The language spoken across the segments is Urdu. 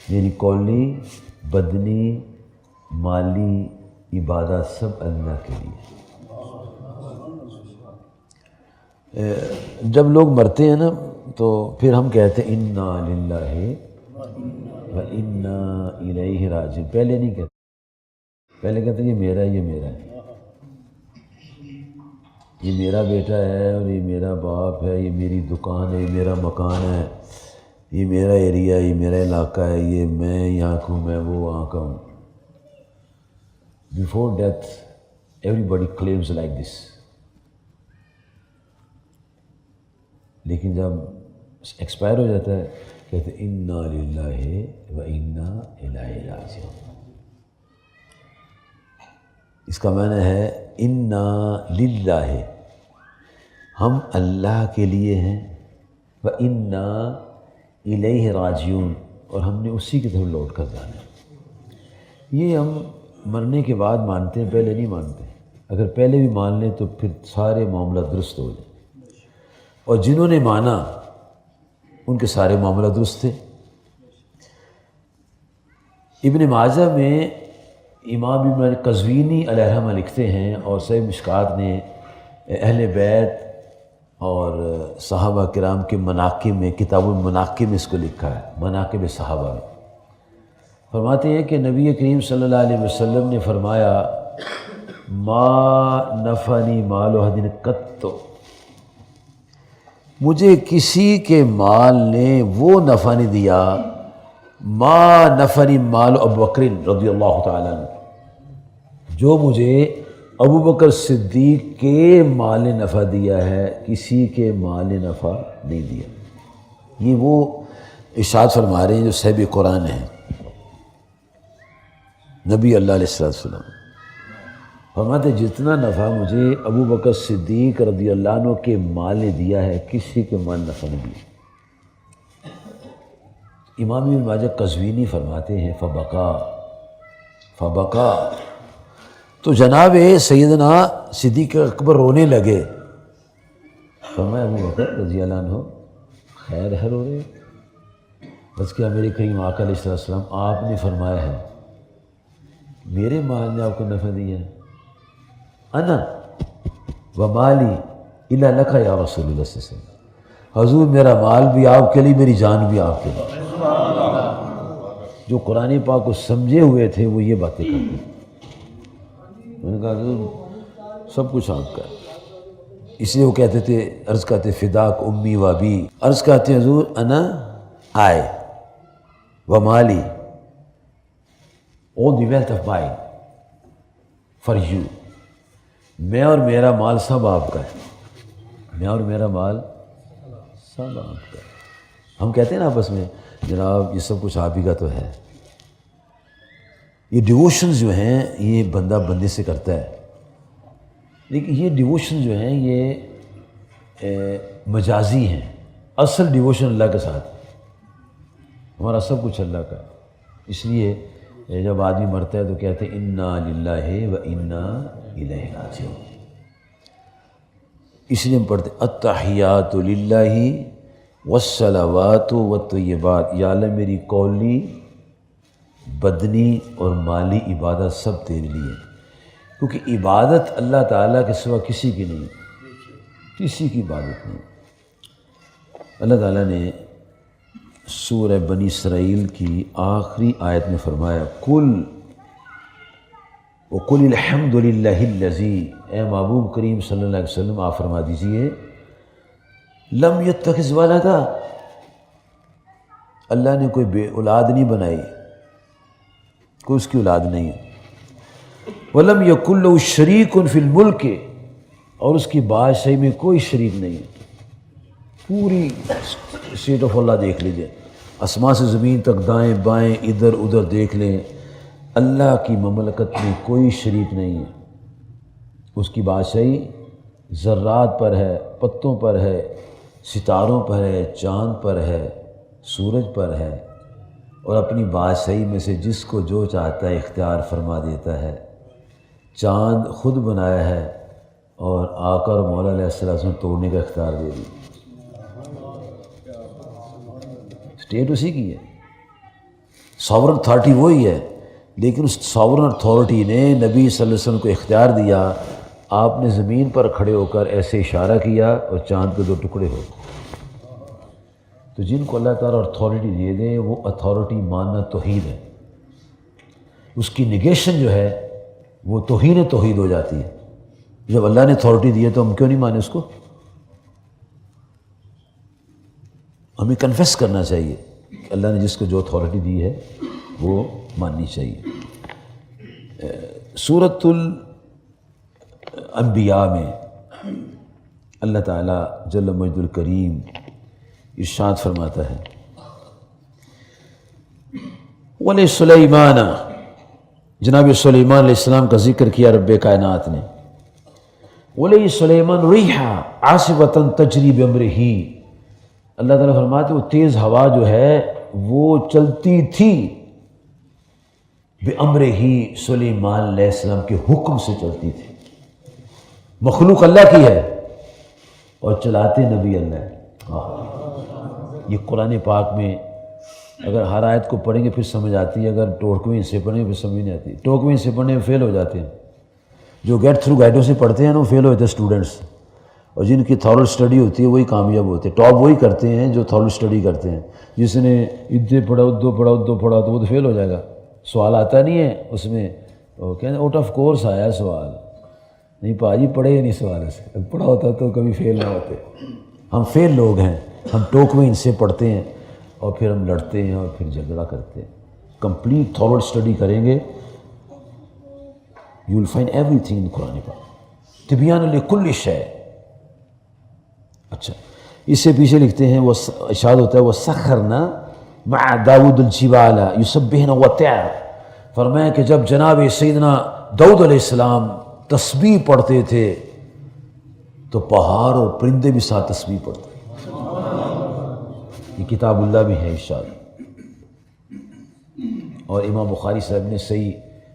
میری قولی، بدنی، مالی عبادت سب اللہ کے لیے۔ جب لوگ مرتے ہیں نا تو پھر ہم کہتے ہیں انا للہ و انا الیہ راجعون۔ پہلے نہیں کہتے، پہلے کہتے ہیں یہ میرا ہے، یہ میرا ہے، یہ میرا بیٹا ہے، اور یہ میرا باپ ہے، یہ میری دکان ہے، یہ میرا مکان ہے، یہ میرا ایریا ہے، یہ میرا علاقہ ہے، یہ میں یہاں کا ہوں، میں وہ وہاں کا ہوں۔ Before death everybody claims like this، لیکن جب ایکسپائر ہو جاتا ہے کہتے ہیں انا للہ و انا الیہ راجعون۔ اس کا معنی ہے انا للہ، ہم اللہ کے لیے ہیں، و انا الیہ راجعون، اور ہم نے اسی کی طرف لوٹ کر جانا ہے۔ یہ ہم مرنے کے بعد مانتے ہیں، پہلے نہیں مانتے۔ اگر پہلے بھی مان لیں تو پھر سارے معاملہ درست ہو جائیں، اور جنہوں نے مانا ان کے سارے معاملہ درست تھے۔ ابن ماجہ میں امام ابن قزوینی علیہ الرحمہ لکھتے ہیں، اور صحیح مشکات نے اہل بیت اور صحابہ کرام کے مناقب میں، کتاب المناقب میں اس کو لکھا ہے، مناقب صحابہ میں فرماتے ہیں کہ نبی کریم صلی اللہ علیہ وسلم نے فرمایا ما نفعنی مال احد قط، مجھے کسی کے مال نے وہ نفع نہیں دیا ما نفعنی مال ابو بکر رضی اللہ تعالیٰ عنہ، جو مجھے ابو بکر صدیق کے مال نے نفع دیا ہے، کسی کے مال نے نفع نہیں دیا۔ یہ وہ ارشاد فرما رہے ہیں جو صاحب قرآن ہیں، نبی اللہ علیہ السلام فرماتے جتنا نفع مجھے ابو بکر صدیق رضی اللہ عنہ کے مال نے دیا ہے، کسی کے مال نفع نہیں دیا۔ امام ابن ماجہ قزوینی فرماتے ہیں فبکا، تو جناب سیدنا صدیق اکبر رونے لگے۔ فرمایا ابو بکر رضی اللہ عنہ خیر ہے رو رہے؟ بس کیا میرے کریم آقا علیہ السلام آپ نے فرمایا ہے میرے مال نے آپ کو نفع دیا ہے، انا ومالی الا لک یا رسول اللہ صلی اللہ علیہ وسلم، حضور میرا مال بھی آپ کے لیے، میری جان بھی آپ کے لیے۔ جو قرآن پاک کو سمجھے ہوئے تھے وہ یہ باتیں کرتے ہیں۔ میں نے کہا حضور سب کچھ آپ کا ہے، اس لیے وہ کہتے تھے، عرض کرتے فداک امی و ابی، عرض کرتے حضور انا آئے ومالی all the wealth of mine for you، میں اور میرا مال سب آپ کا ہے، میں اور میرا مال سب آپ کا ہے۔ ہم کہتے ہیں نا آپس میں جناب یہ سب کچھ آپ ہی کا تو ہے۔ یہ ڈیووشنز جو ہیں یہ بندہ بندے سے کرتا ہے، لیکن یہ ڈیووشن جو ہیں یہ مجازی ہیں، اصل ڈیووشن اللہ کے ساتھ، ہمارا سب کچھ اللہ کا ہے۔ اس لیے جب آدمی مرتا ہے تو کہتے ہیں انا للہ و انا الیہ راجعون۔ اس لیے ہم پڑھتے التحیات للہ والصلوات والطیبات، یا اللہ میری قولی، بدنی اور مالی عبادت سب تیرے لیے، کیونکہ عبادت اللہ تعالیٰ کے سوا کسی کی نہیں، کسی کی عبادت نہیں۔ اللہ تعالیٰ نے سورہ بنی اسرائیل کی آخری آیت میں فرمایا وَقُلِ الْحَمْدُ لِلَّهِ الَّذِي، اے محبوب کریم صلی اللہ علیہ وسلم آپ فرما دیجئے لم يتخذ ولدا، اللہ نے کوئی بے اولاد نہیں بنائی، کوئی اس کی اولاد نہیں ہے، وَلَمْ يَكُنْ لَهُ شَرِيكٌ فِي الْمُلْكِ، اور اس کی بادشاہی میں کوئی شریک نہیں ہے۔ پوری اسٹیٹ آف اللہ دیکھ لیجئے، آسمان سے زمین تک، دائیں بائیں ادھر ادھر دیکھ لیں، اللہ کی مملکت میں کوئی شریک نہیں ہے۔ اس کی بادشاہی ذرات پر ہے، پتوں پر ہے، ستاروں پر ہے، چاند پر ہے، سورج پر ہے، اور اپنی بادشاہی میں سے جس کو جو چاہتا ہے اختیار فرما دیتا ہے۔ چاند خود بنایا ہے اور آقا اور مولا علیہ السلام توڑنے کا اختیار دے دی، اسٹیٹ اسی کی ہے۔ ساورن اتھارٹی وہی ہے، لیکن اس ساورن اتھارٹی نے نبی صلی اللہ علیہ وسلم کو اختیار دیا، آپ نے زمین پر کھڑے ہو کر ایسے اشارہ کیا اور چاند کے 2 ٹکڑے ہو گئے۔ تو جن کو اللہ تعالیٰ اتھارٹی دے دے وہ اتھارٹی ماننا توحید ہے، اس کی نگیشن جو ہے وہ توہین توحید ہو جاتی ہے۔ جب اللہ نے اتھارٹی دی ہے تو ہم کیوں نہیں مانیں اس کو؟ ہمیں کنفیس کرنا چاہیے کہ اللہ نے جس کو جو اتھارٹی دی ہے وہ ماننی چاہیے۔ سورۃ الانبیاء میں اللہ تعالیٰ جل مجد الکریم ارشاد فرماتا ہے وَلِسُلَيْمَانَ، جناب سلیمان علیہ السلام کا ذکر کیا رب کائنات نے، وَلِسُلَيْمَانَ رِيحًا عَاصِفَةً تَجْرِي بِأَمْرِهِ، اللہ تعالیٰ فرماتے وہ تیز ہوا جو ہے وہ چلتی تھی بِأَمْرِهِ، سلیمان علیہ السلام کے حکم سے چلتی تھی۔ مخلوق اللہ کی ہے اور چلاتے نبی اللہ ہے۔ یہ قرآن پاک میں اگر ہر آیت کو پڑھیں گے پھر سمجھ آتی ہے، اگر ٹوکویں سے پڑھیں گے پھر سمجھ نہیں آتی۔ ٹوکویں سے پڑھنے میں فیل ہو جاتے ہیں، جو گیٹ تھرو گائیڈوں سے پڑھتے ہیں نا وہ فیل ہوتے ہیں اسٹوڈنٹس، اور جن کی تھورل اسٹڈی ہوتی ہے وہی کامیاب ہوتے ہیں۔ ٹاپ وہی کرتے ہیں جو تھورل اسٹڈی کرتے ہیں، جس نے ادھے پڑھا ادھو پڑھا ادھو پڑھا تو وہ تو فیل ہو جائے گا، سوال آتا نہیں ہے اس میں، وہ کہتے ہیں آؤٹ آف کورس آیا ہے سوال، نہیں پاجی پڑھے ہی نہیں سوال سے، پڑھا ہوتا تو کبھی فیل نہ ہوتے۔ ہم فیل لوگ ہیں، ہم ٹوکویں ان سے پڑھتے ہیں اور پھر ہم لڑتے ہیں اور پھر جھگڑا کرتے ہیں۔ کمپلیٹ تھورل اسٹڈی کریں گے you will find everything in Quran پاک تبیان لکل شیء۔ اچھا اس سے پیچھے لکھتے ہیں وہ ارشاد ہوتا ہے وَسَخَّرْنَا مَعَ داود الجبال يسبحن وَطِعْرَ، فرمایا کہ جب جناب سیدنا داؤد علیہ السلام تسبیح پڑھتے تھے تو پہاڑ اور پرندے بھی ساتھ تسبیح پڑھتے تھے۔ یہ کتاب اللہ بھی ہے ارشاد، اور امام بخاری صاحب نے صحیح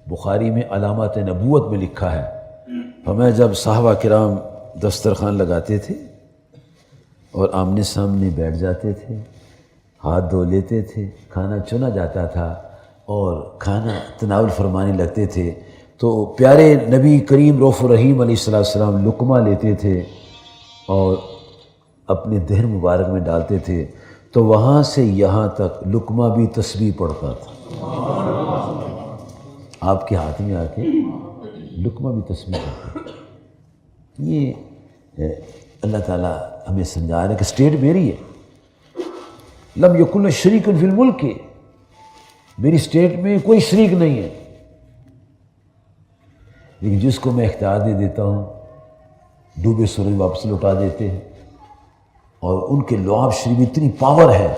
بخاری میں علامات نبوت میں لکھا ہے، فرمایا جب صحابہ کرام دسترخوان لگاتے تھے اور آمنے سامنے بیٹھ جاتے تھے، ہاتھ دھو لیتے تھے، کھانا چنا جاتا تھا اور کھانا تناول فرمانے لگتے تھے تو پیارے نبی کریم رؤوف الرحیم علیہ السلام لقمہ لیتے تھے اور اپنے دہن مبارک میں ڈالتے تھے تو وہاں سے یہاں تک لقمہ بھی تسبیح پڑھتا تھا۔ آپ کے ہاتھ میں آ کے لقمہ بھی تسبیح پڑھتا تھا۔ یہ اللہ تعالیٰ ہمیں سمجھا رہا ہے کہ اسٹیٹ میری ہے، لم یکن شریک فی الملک، میری اسٹیٹ میں کوئی شریک نہیں ہے، لیکن جس کو میں اختیار دے دیتا ہوں ڈوبے سورج واپس لوٹا دیتے ہیں، اور ان کے لعاب شریف اتنی پاور ہے،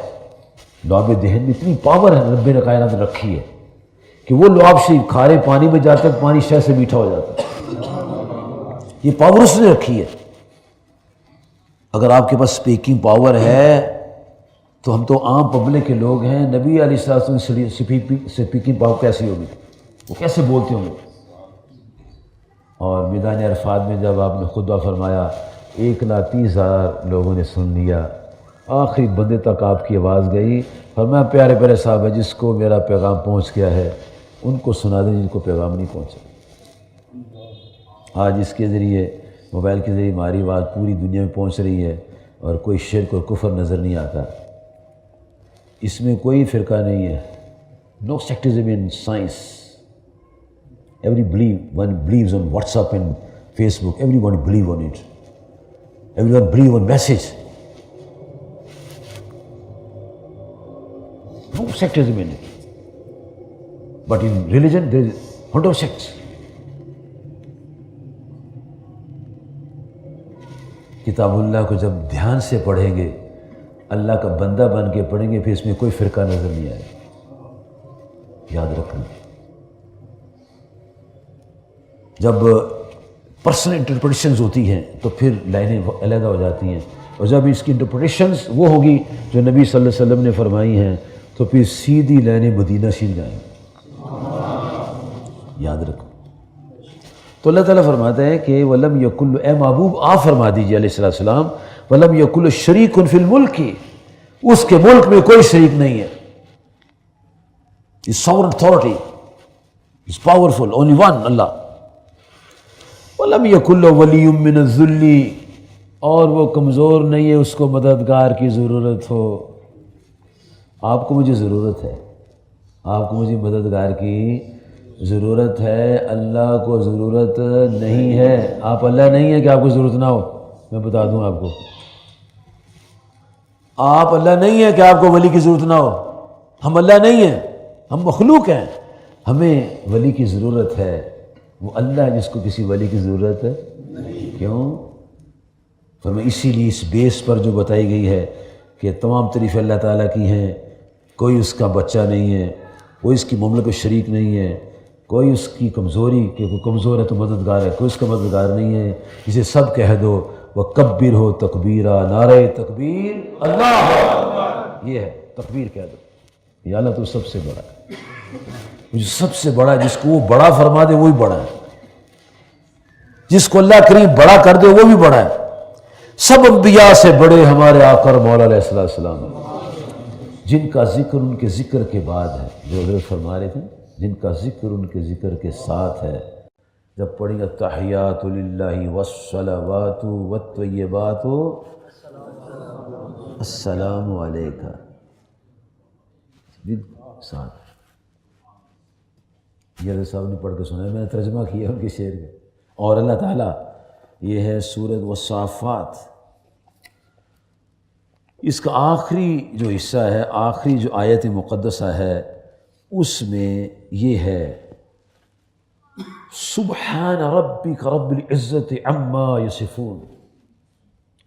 لعاب دہن میں اتنی پاور ہے رب نے کائنات نے رکھی ہے کہ وہ لعاب شریف کھارے پانی میں جاتا ہے پانی شہ سے میٹھا ہو جاتا ہے، یہ پاور اس نے رکھی ہے۔ اگر آپ کے پاس اسپیکنگ پاور ہے تو ہم تو عام پبلک کے لوگ ہیں، نبی علیہ السلام اسپیکنگ پاور کیسی ہوگی، وہ کیسے بولتے ہوں گے؟ اور میدان عرفات میں جب آپ نے خطبہ فرمایا 1,30,000 لوگوں نے سن لیا، آخری بندے تک آپ کی آواز گئی، فرمایا پیارے پیارے صاحب ہے جس کو میرا پیغام پہنچ گیا ہے ان کو سنا دیں جن کو پیغام نہیں پہنچا۔ آج اس کے ذریعے موبائل کے ذریعے ہماری آواز پوری دنیا میں پہنچ رہی ہے اور کوئی شرک اور کفر نظر نہیں آتا، اس میں کوئی فرقہ نہیں ہے، نو سیکٹرزم ان science, everyone believes on WhatsApp and Facebook, everyone believe on it, everyone believe on message, no sectarism in it, but in religion there is 100 sects. کتاب اللہ کو جب دھیان سے پڑھیں گے، اللہ کا بندہ بن کے پڑھیں گے، پھر اس میں کوئی فرقہ نظر نہیں آئے گا، یاد رکھنا۔ جب پرسنل انٹرپریٹیشنز ہوتی ہیں تو پھر لائنیں علیحدہ ہو جاتی ہیں، اور جب اس کی انٹرپریٹیشنز وہ ہوگی جو نبی صلی اللہ علیہ وسلم نے فرمائی ہیں تو پھر سیدھی لائنیں مدینہ شریف جائیں گی، یاد رکھو۔ تو اللہ تعالیٰ فرماتا ہے کہ وَلَمْ يَكُنْ، اے محبوب آپ فرما دیجیے علیہ السلام، وَلَمْ يَكُنْ شَرِيكٌ فِي الْمُلْكِ، اس کے ملک میں کوئی شریک نہیں ہے۔ His sovereign authority is powerful, only one, Allah. وَلَمْ يَكُنْ لَهُ وَلِيٌّ مِّنَ الذُّلِّ، اور وہ کمزور نہیں ہے اس کو مددگار کی ضرورت ہو. آپ کو مجھے ضرورت ہے، آپ کو مجھے مددگار کی ضرورت ہے، اللہ کو ضرورت نہیں ہے. آپ اللہ نہیں ہے کہ آپ کو ضرورت نہ ہو. میں بتا دوں آپ کو، آپ اللہ نہیں ہے کہ آپ کو ولی کی ضرورت نہ ہو. ہم اللہ نہیں ہیں، ہم مخلوق ہیں. ہمیں ولی کی ضرورت ہے. وہ اللہ ہے جس کو کسی ولی کی ضرورت ہے. کیوں؟ فرمایا اسی لیے اس بیس پر جو بتائی گئی ہے کہ تمام تعریفیں اللہ تعالیٰ کی ہیں، کوئی اس کا بچہ نہیں ہے، کوئی اس کی مملکت شریک نہیں ہے، کوئی اس کی کمزوری کہ کوئی کمزور ہے تو مددگار ہے، کوئی اس کا مددگار نہیں ہے. اسے سب کہہ دو وَکَبِّرْ ہو تکبیرہ، نعرہ تکبیر اللہ. یہ ہے تکبیر کہہ دو. یا اللہ تو سب سے بڑا ہے، جو سب سے بڑا ہے، جس کو وہ بڑا فرما دے وہی بڑا ہے، جس کو اللہ کریم بڑا کر دے وہ بھی بڑا ہے. سب انبیاء سے بڑے ہمارے آقا اور مولا علیہ السلام ہیں، جن کا ذکر ان کے ذکر کے بعد ہے. جو حضرت فرما رہے تھے جن کا ذکر ان کے ذکر کے ساتھ ہے. جب پڑھیں التحیات للہ والصلوات والطیبات السلام علیکہ، ساتھ یہ حضرت صاحب نے پڑھ کے سنا ہے، میں نے ترجمہ کیا ان کے شعر کا. اور اللہ تعالیٰ یہ ہے سورۃ والصافات، اس کا آخری جو حصہ ہے، آخری جو آیت مقدسہ ہے، اس میں یہ ہے سبحان ربک رب العزت عما یصفون.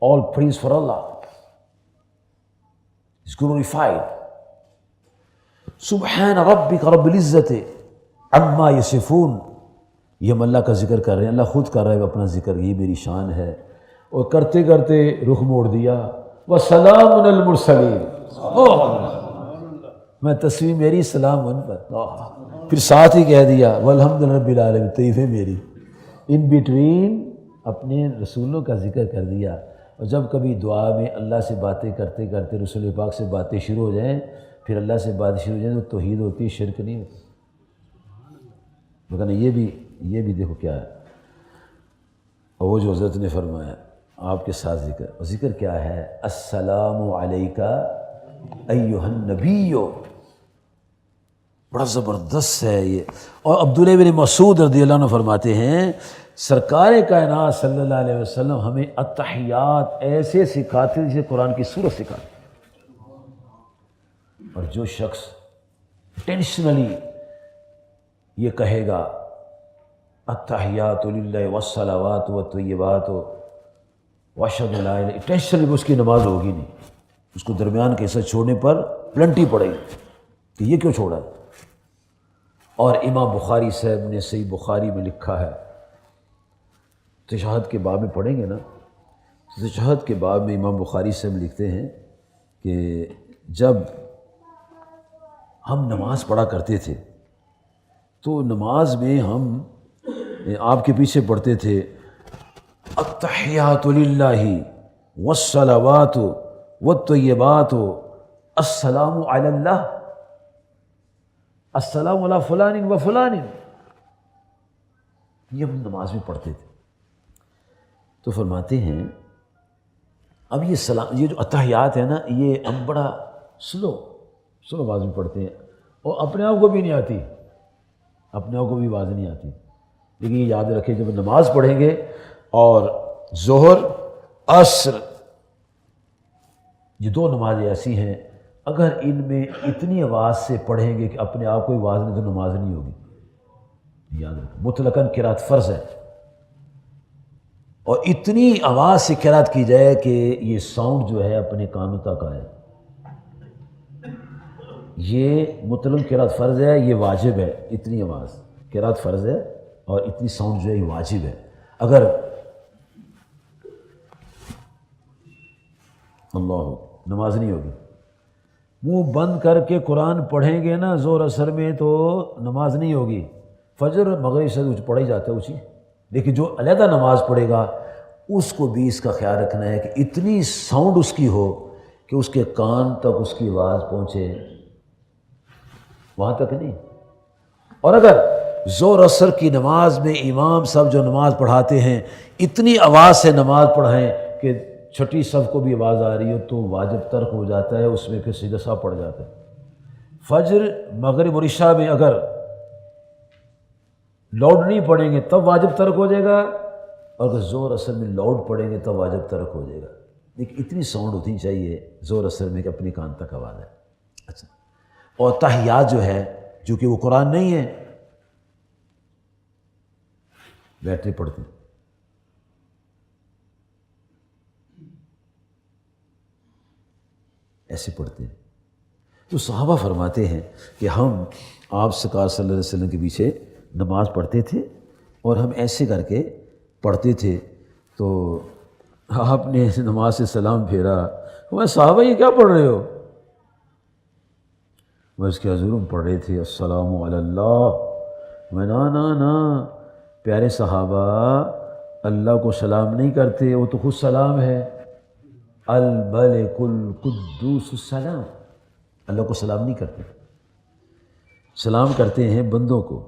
All praise for Allah is glorified. سبحان ربک رب العزت عما یصفون. یہ ہم اللہ کا ذکر کر رہے ہیں، اللہ خود کر رہا ہے اپنا ذکر، یہ میری شان ہے. اور کرتے کرتے رخ موڑ دیا وَسَلَامٌ عَلَى الْمُرْسَلِينَ. میں تصویر میری سلام ان پر، پھر ساتھ ہی کہہ دیا وَالْحَمْدُ لِلَّهِ رَبِّ الْعَالَمِينَ. طیفے میری ان بٹوین اپنے رسولوں کا ذکر کر دیا. اور جب کبھی دعا میں اللہ سے باتیں کرتے کرتے رسول پاک سے باتیں شروع ہو جائیں، پھر اللہ سے باتیں شروع ہو جائیں تو توحید ہوتی ہے، شرک نہیں ہوتی. لیکن یہ بھی دیکھو کیا ہے. اور وہ جو حضرت نے فرمایا آپ کے ساتھ ذکر کیا ہے، السلام علیکہ ایہا النبی. بڑا زبردست ہے یہ. اور عبداللہ بن مسعود رضی اللہ عنہ فرماتے ہیں سرکار کائنات صلی اللہ علیہ وسلم ہمیں التحیات ایسے سکھاتے جیسے قرآن کی سورت سکھاتے. اور جو شخص انٹینشنلی یہ کہے گا التحیات للہ والصلوات والطیبات واشهد ان لا الہ، انٹینشنلی اس کی نماز ہوگی نہیں. اس کو درمیان کے حصہ چھوڑنے پر پلنٹی پڑے گی کہ یہ کیوں چھوڑا ہے. اور امام بخاری صاحب نے صحیح بخاری میں لکھا ہے، تشہد کے باب میں پڑھیں گے نا، تشہد کے باب میں امام بخاری صاحب لکھتے ہیں کہ جب ہم نماز پڑھا کرتے تھے تو نماز میں ہم آپ کے پیچھے پڑھتے تھے التحیات للہ والصلوات والطیبات السلام علی اللہ السلام علی فلان و فلان. یہ ہم نماز میں پڑھتے تھے. تو فرماتے ہیں اب یہ سلام، یہ جو التحیات ہے نا، یہ ہم بڑا سلو آواز میں پڑھتے ہیں اور اپنے آپ کو بھی نہیں آتی، اپنے آپ کو بھی آواز نہیں آتی. لیکن یہ یاد رکھیں جب نماز پڑھیں گے اور ظہر عصر یہ دو نمازیں ایسی ہیں، اگر ان میں اتنی آواز سے پڑھیں گے کہ اپنے آپ کو آواز نہیں تو نماز نہیں ہوگی. یاد رکھیں مطلقاً قرات فرض ہے، اور اتنی آواز سے قرات کی جائے کہ یہ ساؤنڈ جو ہے اپنے کانوں تک آئے. یہ مطلق قرات فرض ہے، یہ واجب ہے. اتنی آواز قرات فرض ہے اور اتنی ساؤنڈ جو ہے یہ واجب ہے. اگر اللہ نماز نہیں ہوگی. منہ بند کر کے قرآن پڑھیں گے نا زور اثر میں تو نماز نہیں ہوگی. فجر مغرب سے پڑھا ہی جاتا ہے اسی، لیکن جو علیحدہ نماز پڑھے گا اس کو بھی اس کا خیال رکھنا ہے کہ اتنی ساؤنڈ اس کی ہو کہ اس کے کان تک اس کی آواز پہنچے. وہاں تک نہیں. اور اگر زور اثر کی نماز میں امام صاحب جو نماز پڑھاتے ہیں اتنی آواز سے نماز پڑھائیں کہ چھٹی صف کو بھی آواز آ رہی ہو تو واجب ترک ہو جاتا ہے، اس میں پھر سیدھا صاحب پڑ جاتا ہے. فجر مغرب اور عشاء میں اگر لاؤڈ نہیں پڑھیں گے تب واجب ترک ہو جائے گا، اور اگر زور اثر میں لاؤڈ پڑھیں گے تب واجب ترک ہو جائے گا. لیکن اتنی ساؤنڈ ہونی چاہیے زور اثر میں کہ اپنے کان تک آواز ہے. اچھا، اور تحیات جو ہے جو کہ وہ قرآن نہیں ہے، بیٹھے پڑھتے ہیں. ایسے پڑھتے ہیں. تو صحابہ فرماتے ہیں کہ ہم آپ سرکار صلی اللہ علیہ وسلم کے پیچھے نماز پڑھتے تھے اور ہم ایسے کر کے پڑھتے تھے. تو آپ نے نماز سے سلام پھیرا. میں صحابہ یہ کیا پڑھ رہے ہو؟ میں اس کے حضور ہم پڑھ رہے تھے السلام علی اللہ. میں نا پیارے صحابہ اللہ کو سلام نہیں کرتے، وہ تو خود سلام ہے. الملک القدوس السلام. اللہ کو سلام نہیں کرتے، سلام کرتے ہیں بندوں کو.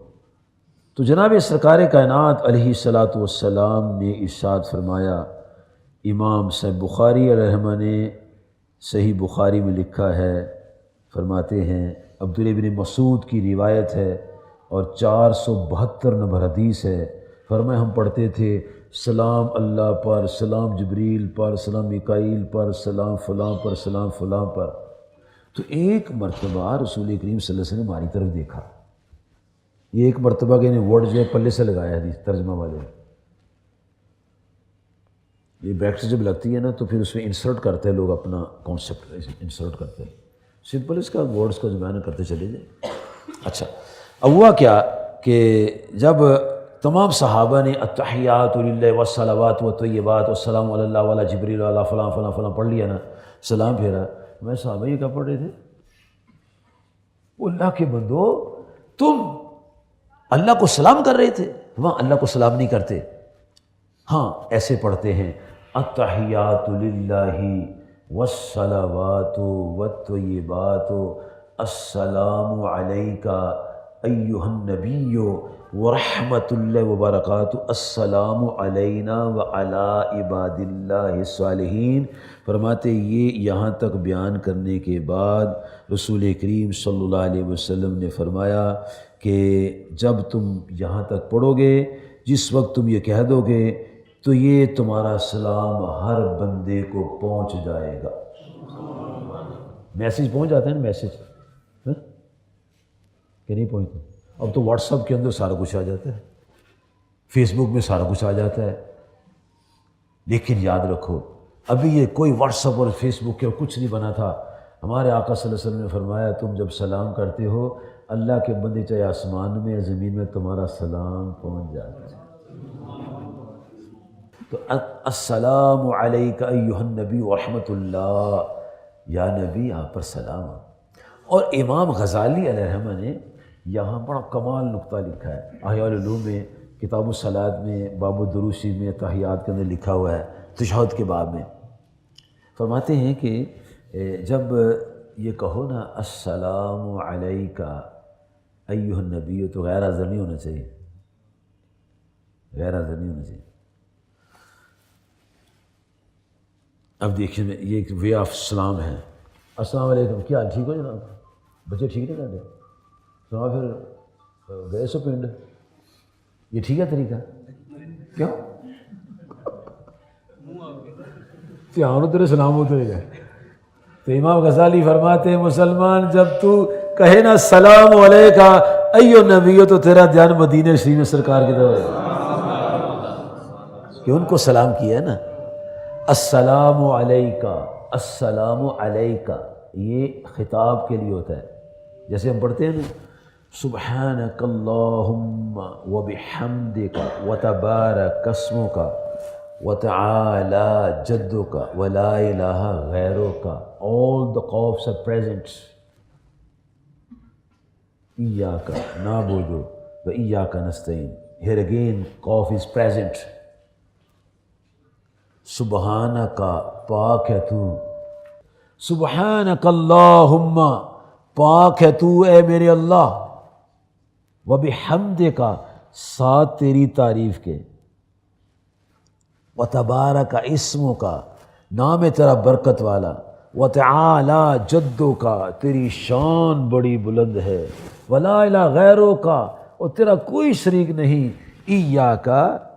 تو جناب سرکار کائنات علیہ الصلاۃ والسلام نے ارشاد فرمایا، امام صاحب بخاری علیہ رحمہ نے صحیح بخاری میں لکھا ہے، فرماتے ہیں عبداللہ بن مسعود کی روایت ہے اور 472 نمبر حدیث ہے. فرمایا ہم پڑھتے تھے سلام اللہ پر، سلام جبریل پر، سلام میکائیل پر، سلام فلاں پر، سلام فلاں پر. تو ایک مرتبہ رسول کریم صلی اللہ علیہ وسلم نے ہماری طرف دیکھا. یہ ایک مرتبہ کے ورڈ جو ہے پلے سے لگایا حدیث ترجمہ والے. یہ بریکٹس جب لگتی ہے نا تو پھر اس میں انسرٹ کرتے ہیں لوگ اپنا کانسیپٹ انسرٹ کرتے ہیں. سمپل اس کا ورڈز کا بیان کرتے چلے جائیں. اچھا، اب ہوا کیا کہ جب تمام صحابہ نے التحیات للہ والصلوات والطیبات والسلام علی اللہ وعلی جبریل وعلی فلاں فلاں فلاں پڑھ لیا نا، سلام پھیرا. میں صحابہ یہ کیا پڑھ رہے تھے؟ اللہ کے بندو تم اللہ کو سلام کر رہے تھے، وہاں اللہ کو سلام نہیں کرتے. ہاں ایسے پڑھتے ہیں التحیات للہ والصلوات والطیبات السلام علیک ایھا النبی ورحمۃ اللہ وبرکاتہ السلام علینا وعلی عباد اللہ الصالحین. فرماتے یہ یہاں تک بیان کرنے کے بعد رسول کریم صلی اللہ علیہ وسلم نے فرمایا کہ جب تم یہاں تک پڑھو گے، جس وقت تم یہ کہہ دو گے تو یہ تمہارا سلام ہر بندے کو پہنچ جائے گا. میسیج پہنچ جاتا ہے نا، میسیج کہ نہیں پہنچتا؟ اب تو واٹس ایپ کے اندر سارا کچھ آ جاتا ہے، فیس بک میں سارا کچھ آ جاتا ہے. لیکن یاد رکھو ابھی یہ کوئی واٹس ایپ اور فیس بک کے کچھ نہیں بنا تھا. ہمارے آقا صلی اللہ علیہ وسلم نے فرمایا تم جب سلام کرتے ہو اللہ کے بندے چاہے آسمان میں یا زمین میں تمہارا سلام پہنچ جاتا ہے. تو السلام علیک ایھا النبی ورحمۃ اللہ، یا نبی آپ پر سلام. اور امام غزالی علیہ رحمہ نے یہاں بڑا کمال نقطہ لکھا ہے احیاء العلوم میں، کتاب الصلاۃ میں، باب الدروج شریف میں تحیات کے اندر لکھا ہوا ہے تشہد کے باب میں. فرماتے ہیں کہ جب یہ کہو نا السلام علیک ایھا النبی تو غیر حاضر نہیں ہونا چاہیے، غیر حاضر نہیں ہونا چاہیے. اب دیکھیے یہ ایک وے آف سلام ہے. السلام علیکم، کیا حال، ٹھیک ہو جناب؟ بچے ٹھیک نہیں کرتے؟ تو پھر گئے سو پنڈ، یہ ٹھیک ہے طریقہ؟ کیوں؟ دھیان تیرے سلام ہوتے گئے. تو امام غزالی فرماتے ہیں مسلمان جب تو کہے نا السلام علیکہ ایھا النبی تو تیرا دھیان مدینہ شریف میں سرکار کی طرف ہے کہ ان کو سلام کیا ہے نا. السلام علیکہ، السلام علیکہ یہ خطاب کے لیے ہوتا ہے. جیسے ہم پڑھتے ہیں نا سبحانک اللہم وبحمدک وتبارک اسمک وتعالی جدک ولا الہ غیرک. all the qafs are present. ایاک نعبد و ایاک نستعین. Here again qaf is present. سبحانک، پاک ہے تو. سبحانک اللہم، پاک ہے تو اے میرے اللہ، وبحمدک، ساتھ تیری تعریف کے، وتبارک اسمک، نام ہے تیرا برکت والا، وتعالی جدک، تیری شان بڑی بلند ہے، ولا الہ غیرک، اور تیرا کوئی شریک نہیں، ایاک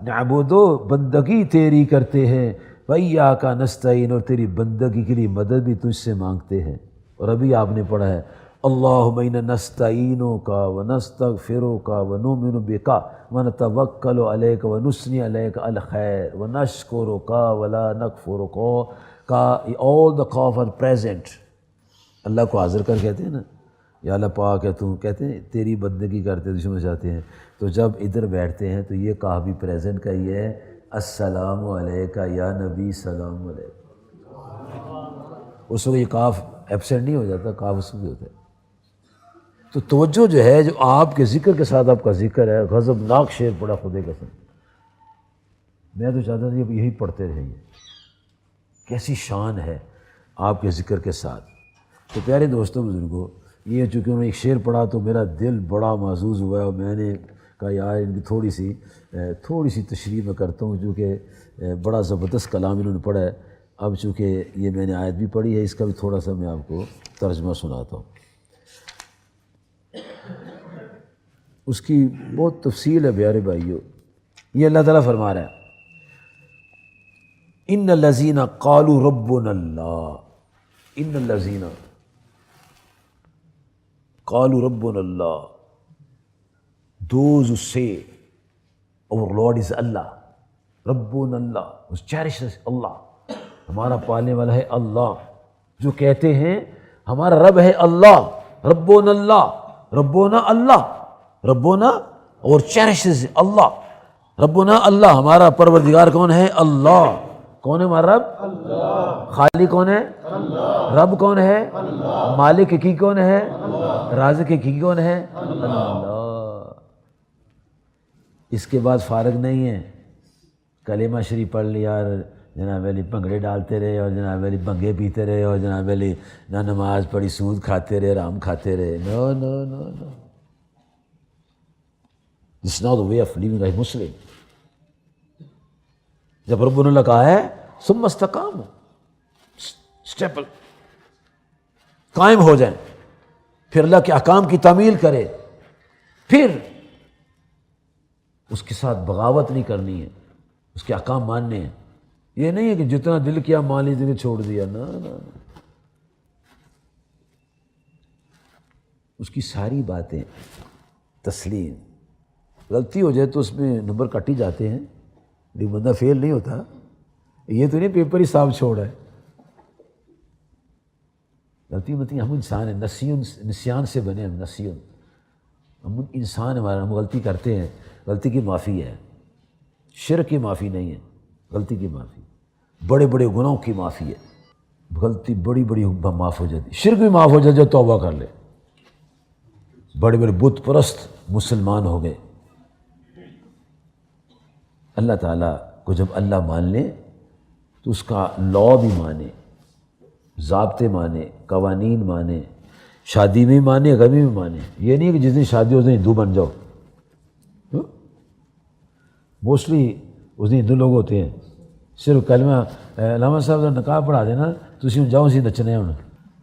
نعبد، بندگی تیری کرتے ہیں، وایاک نستعین، اور تیری بندگی کے لیے مدد بھی تجھ سے مانگتے ہیں۔ اور ابھی آپ نے پڑھا ہے اللہم انا نستعینک ونستغفرک ونؤمن بک ونتوکل علیک ونثنی علیک الخیر ونشکرک ولا نکفرک، کا all the کاف are present، اللہ کو حاضر کر کہتے ہیں نا، یا اللہ پاک ہے تو، کہتے ہیں تیری بندگی کرتے دشمن چاہتے ہیں، تو جب ادھر بیٹھتے ہیں تو یہ کاف بھی پریزنٹ کا یہ ہے، السلام علیکہ یا نبی سلام علیکم، اس وقت یہ کاف ایبسینٹ نہیں ہو جاتا، کاف اس میں بھی ہوتا ہے۔ تو توجہ جو ہے، جو آپ کے ذکر کے ساتھ آپ کا ذکر ہے، غضبناک شعر پڑا خدا قسم، میں تو چاہتا تھا یہی پڑھتے رہیں، کیسی شان ہے آپ کے ذکر کے ساتھ۔ تو پیارے دوستوں بزرگوں، یہ چونکہ انہوں نے ایک شعر پڑھا تو میرا دل بڑا محظوظ ہوا، اور میں نے کہا یار ان کی تھوڑی سی تشریح میں کرتا ہوں، چونکہ بڑا زبردست کلام انہوں نے پڑھا ہے۔ اب چونکہ یہ میں نے آیت بھی پڑھی ہے، اس کا بھی تھوڑا سا میں آپ کو ترجمہ سناتا ہوں۔ اس کی بہت تفصیل ہے پیارے بھائیو۔ یہ اللہ تعالیٰ فرما رہا ہے ان الذین قالوا ربنا اللہ، ان الذین قالوا ربنا اللہ، those who say our Lord is Allah، ربنا اللہ، اس چیرش اللہ، ہمارا پالنے والا ہے اللہ، جو کہتے ہیں ہمارا رب ہے اللہ، ربنا اللہ، ربنا اللہ، ربنا اور چیرشز اللہ، ربنا اللہ، ہمارا پروردگار کون ہے؟ اللہ۔ کون ہے ہمارا رب؟ اللہ۔ خالق کون ہے؟ اللہ۔ رب کون ہے؟ اللہ۔ مالک کی کون ہے؟ اللہ۔ رازق کی کون ہے؟ اللہ۔ اس کے بعد فارغ نہیں ہے، کلمہ شریف پڑھ لیا اور جناب علی بھنگڑے ڈالتے رہے، اور جناب علی بھنگے پیتے رہے، اور جناب علی نہ نماز پڑھی سود کھاتے رہے، رام کھاتے رہے۔ نو نو نو نو، this is not the way of living like Muslim۔ جب رب نے کہا ہے ثم استقاموا، اسٹیپل قائم ہو جائیں، پھر اللہ کے احکام کی تعمیل کرے، پھر اس کے ساتھ بغاوت نہیں کرنی ہے، اس کے احکام ماننے ہیں۔ یہ نہیں ہے کہ جتنا دل کیا مان لیجیے چھوڑ دیا، نا نا، اس کی ساری باتیں تسلیم۔ غلطی ہو جائے تو اس میں نمبر کٹ ہی جاتے ہیں، لیکن بندہ فیل نہیں ہوتا۔ یہ تو نہیں پیپر ہی صاف چھوڑا ہے، غلطی مطلب ہم انسان ہیں، نسیان سے بنے ہم، نسیون، ہم انسان ہمارا، ہم غلطی کرتے ہیں، غلطی کی معافی ہے، شرک کی معافی نہیں ہے، غلطی کی معافی، بڑے بڑے گناہوں کی معافی ہے، غلطی بڑی بڑی معاف ہو جاتی، شرک بھی معاف ہو جائے جو توبہ کر لے۔ بڑے بڑے بت پرست مسلمان ہو گئے۔ اللہ تعالیٰ کو جب اللہ مان لے تو اس کا لاء بھی مانے، ضابطے مانے، قوانین مانے، شادی میں مانے، غمی میں مانے۔ یہ نہیں کہ جس دن شادی ہو اس دن ہندو بن جاؤ، موسٹلی اس دن ہندو لوگ ہوتے ہیں، صرف کلمہ علامہ صاحب نے نکاح پڑھا دینا تو اسی میں جاؤ، اسی نچنے ہیں۔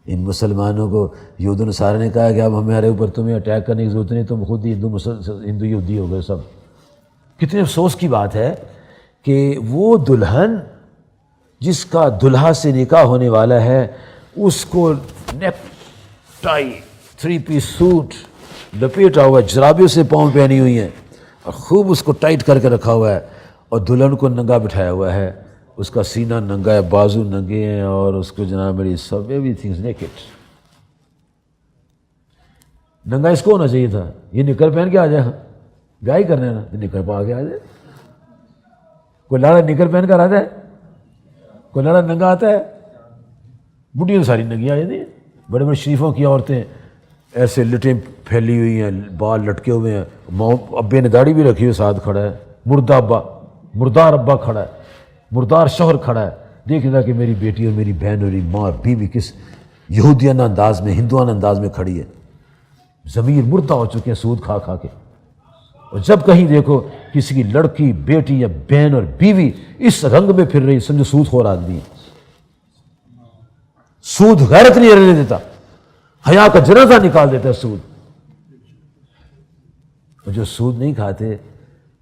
ان مسلمانوں کو یہود و نصارہ نے کہا کہ اب ہمارے اوپر تمہیں اٹیک کرنے کی ضرورت نہیں، تم خود ہی ہندو یہودی ہو گئے سب۔ کتنے افسوس کی بات ہے کہ وہ دلہن جس کا دلہا سے نکاح ہونے والا ہے، اس کو نیک ٹائی 3 پیس سوٹ لپیٹا ہوا ہے، جرابیں سے پاؤں پہنی ہوئی ہیں، اور خوب اس کو ٹائٹ کر کے رکھا ہوا ہے، اور دلہن کو ننگا بٹھایا ہوا ہے، اس کا سینہ ننگا ہے، بازو ننگے ہیں، اور اس کو جناب میری سب ایوری تھنگز نیکڈ۔ ننگا اس کو ہونا چاہیے تھا، یہ نکر پہن کے آ جائے، بیاہ ہی کرنے نا تو نکر پا کے آ جائے۔ کوئی لاڑا نکر پہن کر آتا ہے؟ کوئی لاڑا ننگا آتا ہے؟ بڈھیاں ساری ننگی آ جاتی ہیں، بڑے بڑے شریفوں کی عورتیں ایسے لٹیں پھیلی ہوئی ہیں، بال لٹکے ہوئے ہیں، ابے نے داڑھی بھی رکھی ہوئی ساتھ کھڑا ہے، مردہ ابا، مردار ابا کھڑا ہے، مردار شوہر کھڑا ہے، دیکھ رہا کہ میری بیٹی اور میری بہن اور میری ماں اور بیوی کس یہودیانہ انداز میں، ہندوانہ انداز میں کھڑی ہے، ضمیر مردہ ہو چکے ہیں سود کھا کھا کے. اور جب کہیں دیکھو کسی کی لڑکی، بیٹی یا بہن اور بیوی اس رنگ میں پھر رہی، سمجھو سود خور آدمی ہے. سود غیرت نہیں رہنے دیتا، حیا کا جنازہ نکال دیتا ہے سود. اور جو سود نہیں کھاتے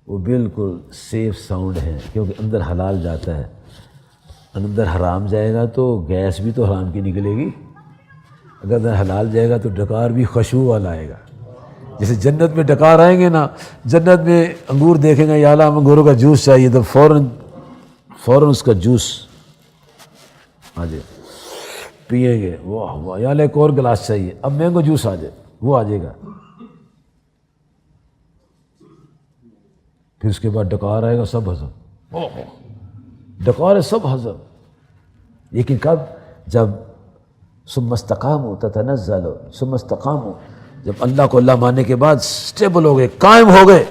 وہ بالکل سیف ساؤنڈ ہیں، کیونکہ اندر حلال جاتا ہے. اندر حرام جائے گا تو گیس بھی تو حرام کی نکلے گی. اگر اندر حلال جائے گا تو ڈکار بھی خوشبو والا آئے گا. جیسے جنت میں ڈکار آئیں گے نا، جنت میں انگور دیکھیں گے، یا اللہ ہم انگوروں کا جوس چاہیے، تو فوراً اس کا جوس آ جائے، پئیں گے، واہ واہ یا اللہ ایک اور گلاس چاہیے، اب مینگو جوس آ جائے، وہ آ جائے گا. پھر اس کے بعد ڈکار آئے گا، سب ہضم، ڈکار ہے سب ہضم. لیکن کب؟ جب ثم استقاموا تتنزل، ثم استقاموا، جب اللہ کو اللہ ماننے کے بعد سٹیبل ہو گئے، قائم ہو گئے،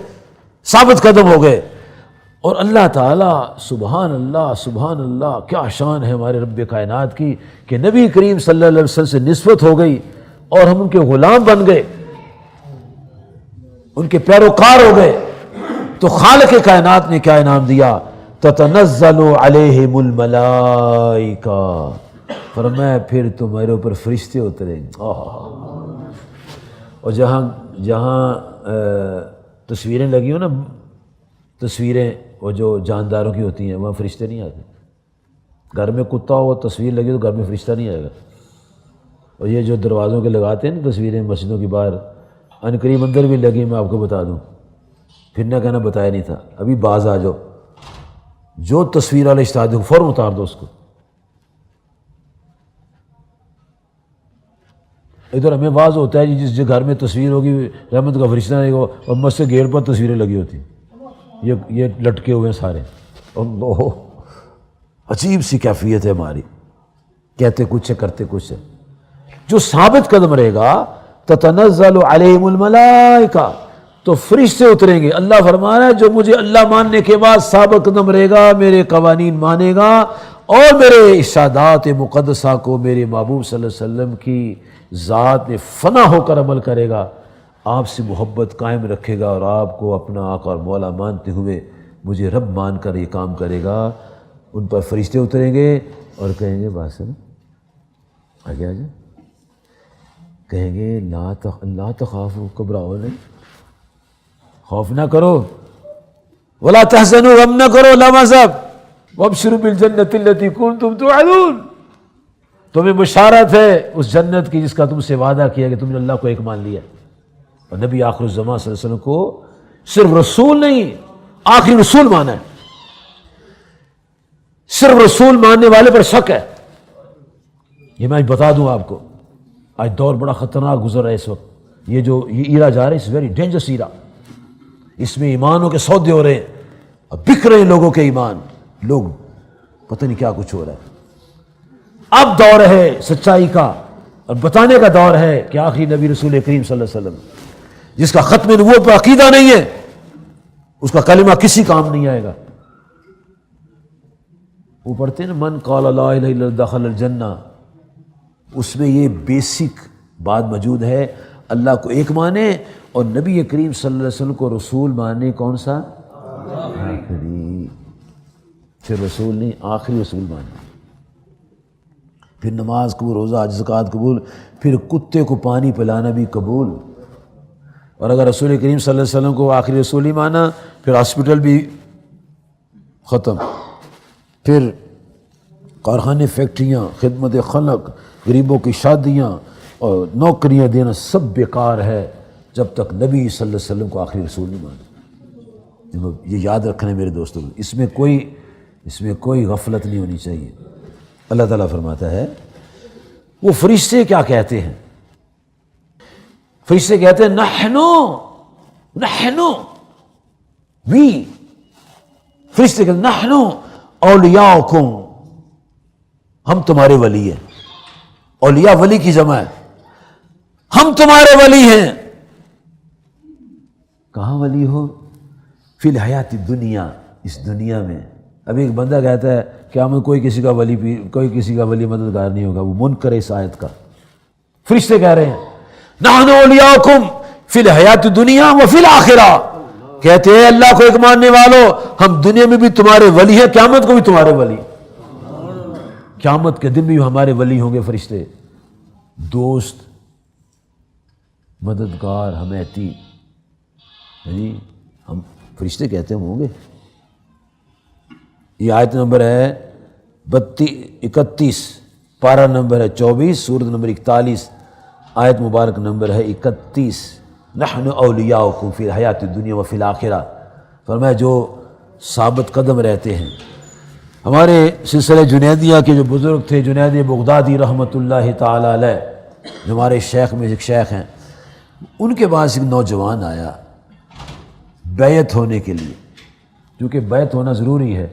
ثابت قدم ہو گئے. اور اللہ تعالیٰ، سبحان اللہ، کیا شان ہے ہمارے رب کائنات کی کہ نبی کریم صلی اللہ علیہ وسلم سے نسبت ہو گئی اور ہم ان کے غلام بن گئے، ان کے پیروکار ہو گئے. تو خالق کائنات نے کیا انعام دیا؟ تتنزل علیہم الملائکہ، فرمایا پھر تمہارے اوپر فرشتے اتریں گے. اور جہاں تصویریں لگی ہوں نا، تصویریں وہ جو جانداروں کی ہوتی ہیں، وہاں فرشتے نہیں آتے. گھر میں کتا ہو تصویر لگی تو گھر میں فرشتہ نہیں آئے گا. اور یہ جو دروازوں کے لگاتے ہیں نا تصویریں مسجدوں کی باہر، ان قریب اندر بھی لگی، میں آپ کو بتا دوں، پھر نہ کہنا بتایا نہیں تھا. ابھی باز آ جاؤ، جو تصویر والے اشتہار ہو فوراً اتار دو اس کو. ادھر ہمیں واضح ہوتا ہے جس گھر میں تصویر ہوگی رحمت کا فرشتہ نہیں ہوگا، اور مسجد گیٹ پر تصویریں لگی ہوتی ہیں، یہ لٹکے ہوئے ہیں سارے. اللہ، عجیب سی کیفیت ہے ہماری، کہتے کچھ ہے کرتے کچھ ہے. جو ثابت قدم رہے گا تتنزل علیہم الملائکہ، تو فرشتے اتریں گے. اللہ فرما رہا ہے جو مجھے اللہ ماننے کے بعد ثابت قدم رہے گا، میرے قوانین مانے گا اور میرے ارشادات مقدسہ کو میرے محبوب صلی اللہ علیہ وسلم کی ذات میں فنا ہو کر عمل کرے گا، آپ سے محبت قائم رکھے گا اور آپ کو اپنا آقا اور مولا مانتے ہوئے مجھے رب مان کر یہ کام کرے گا، ان پر فرشتے اتریں گے اور کہیں گے بات سن آگے آ جائیں، کہیں گے لا تخافوا، گھبراؤ نہیں، خوف نہ کرو، ولا تحزنوا، غم نہ کرو، لا مذہب، وابشروا بالجنۃ التي كنتم توعدون، تمہیں بشارت ہے اس جنت کی جس کا تم سے وعدہ کیا کہ تم نے اللہ کو ایک مان لیا. اور نبی آخر الزمان صلی اللہ علیہ وسلم کو صرف رسول نہیں، آخری رسول مانا ہے. صرف رسول ماننے والے پر شک ہے. یہ میں بتا دوں آپ کو، آج دور بڑا خطرناک گزر رہا ہے اس وقت. یہ ایرا جا رہا ہے، اس ویری ڈینجرس ایرا. اس میں ایمانوں کے سودے ہو رہے ہیں، اب بک رہے ہیں لوگوں کے ایمان، لوگ پتہ نہیں کیا کچھ ہو رہا ہے. اب دور ہے سچائی کا اور بتانے کا دور ہے کہ آخری نبی رسول کریم صلی اللہ علیہ وسلم جس کا ختم نبوت پر عقیدہ نہیں ہے، اس کا کلمہ کسی کام نہیں آئے گا. وہ پڑھتے ہیں نا من قال لا الہ الا اللہ دخل الجنہ، اس میں یہ بیسک بات موجود ہے، اللہ کو ایک مانے اور نبی کریم صلی اللہ علیہ وسلم کو رسول مانے. کون سا؟ آخری، پھر رسول نہیں، آخری رسول مانے. پھر نماز قبول، روزہ حج زکوٰۃ قبول، پھر کتے کو پانی پلانا بھی قبول. اور اگر رسول کریم صلی اللہ علیہ وسلم کو آخری رسول ہی مانا، پھر ہاسپٹل بھی ختم، پھر کارخانے، فیکٹریاں، خدمت خلق، غریبوں کی شادیاں اور نوکریاں دینا سب بیکار ہے جب تک نبی صلی اللہ علیہ وسلم کو آخری رسول نہیں مانا. یہ یاد رکھنا ہے میرے دوستوں، اس میں کوئی غفلت نہیں ہونی چاہیے. اللہ تعالیٰ فرماتا ہے وہ فرشتے کیا کہتے ہیں؟ فرشتے کہتے ہیں نحنو وی، فرشتے کہتے ہیں نحنو اولیاؤکم، ہم تمہارے ولی ہیں. اولیاء ولی کی جمع ہے، ہم تمہارے ولی ہیں. کہاں ولی ہو؟ فی الحیات الدنیا، اس دنیا میں. ابھی ایک بندہ کہتا ہے قیامت کوئی کسی کا ولی مددگار نہیں ہوگا، وہ منکر ہے اس آیت کا۔ فرشتے کہہ رہے ہیں نحن اولیاؤکم فی الحیات الدنیا و فی الآخرہ، کہتے ہیں اللہ کو ایک ماننے والوں ہم دنیا میں بھی تمہارے ولی ہیں، قیامت کو بھی تمہارے ولی، قیامت کے دن بھی ہمارے ولی ہوں گے فرشتے، دوست، مددگار، حمایتی، یعنی ہم فرشتے کہتے ہیں ہوں گے۔ یہ آیت نمبر ہے 31، پارہ نمبر ہے 24، سورۃ نمبر 41، آیت مبارک نمبر ہے 31۔ نحن اولیاؤکم فی الحیات الدنیا و فی الآخرہ، فرمایا جو ثابت قدم رہتے ہیں۔ ہمارے سلسلہ جنیدیہ کے جو بزرگ تھے، جنید بغدادی رحمۃ اللہ تعالی علیہ، جو ہمارے شیخ میں ایک شیخ ہیں، ان کے پاس ایک نوجوان آیا بیعت ہونے کے لیے، کیونکہ بیعت ہونا ضروری ہے۔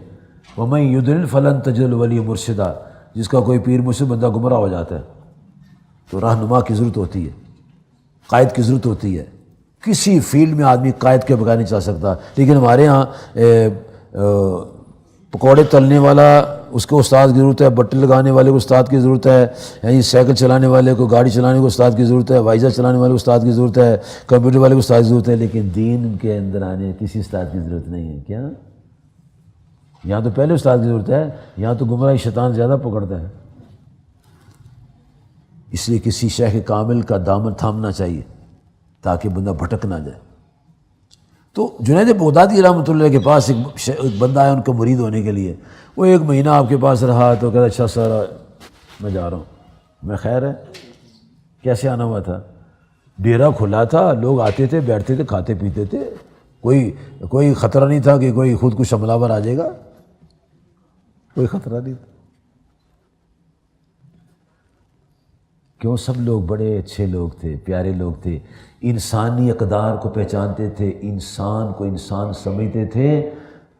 وَمَن يُضْلِلْ فَلَن تَجِدَ لَهُ وَلِيًّا مُرْشِدًا، جس کا کوئی پیر مرشد بندہ گمراہ ہو جاتا ہے تو رہنما کی ضرورت ہوتی ہے، قائد کی ضرورت ہوتی ہے۔ کسی فیلڈ میں آدمی قائد کے بغیر نہیں چل سکتا، لیکن ہمارے ہاں پکوڑے تلنے والا اس کو استاد کی ضرورت ہے، بٹے لگانے والے کو استاد کی ضرورت ہے، یعنی سائیکل چلانے والے کو، گاڑی چلانے کو استاد کی ضرورت ہے، وائزر چلانے والے کو استاد کی ضرورت ہے، کمپیوٹر والے کو استاد کی ضرورت ہے، لیکن دین کے اندر آنے کسی استاد کی ضرورت نہیں ہے۔ کیا یہاں تو پہلے استاد کی ضرورت ہے، یہاں تو گمراہی شیطان زیادہ پکڑتا ہے، اس لیے کسی شیخ کامل کا دامن تھامنا چاہیے تاکہ بندہ بھٹک نہ جائے۔ تو جنید بغدادی رحمۃ اللہ کے پاس ایک بندہ آیا ان کا مرید ہونے کے لیے، وہ 1 مہینہ آپ کے پاس رہا تو کہتا اچھا سر میں جا رہا ہوں۔ میں خیر ہے، کیسے آنا ہوا تھا؟ ڈیرا کھلا تھا، لوگ آتے تھے، بیٹھتے تھے، کھاتے پیتے تھے، کوئی خطرہ نہیں تھا کہ کوئی خود کش حملہ آور آ جائے گا، کوئی خطرہ نہیں تھا۔ کیوں؟ سب لوگ بڑے اچھے لوگ تھے، پیارے لوگ تھے، انسانی اقدار کو پہچانتے تھے، انسان کو انسان سمجھتے تھے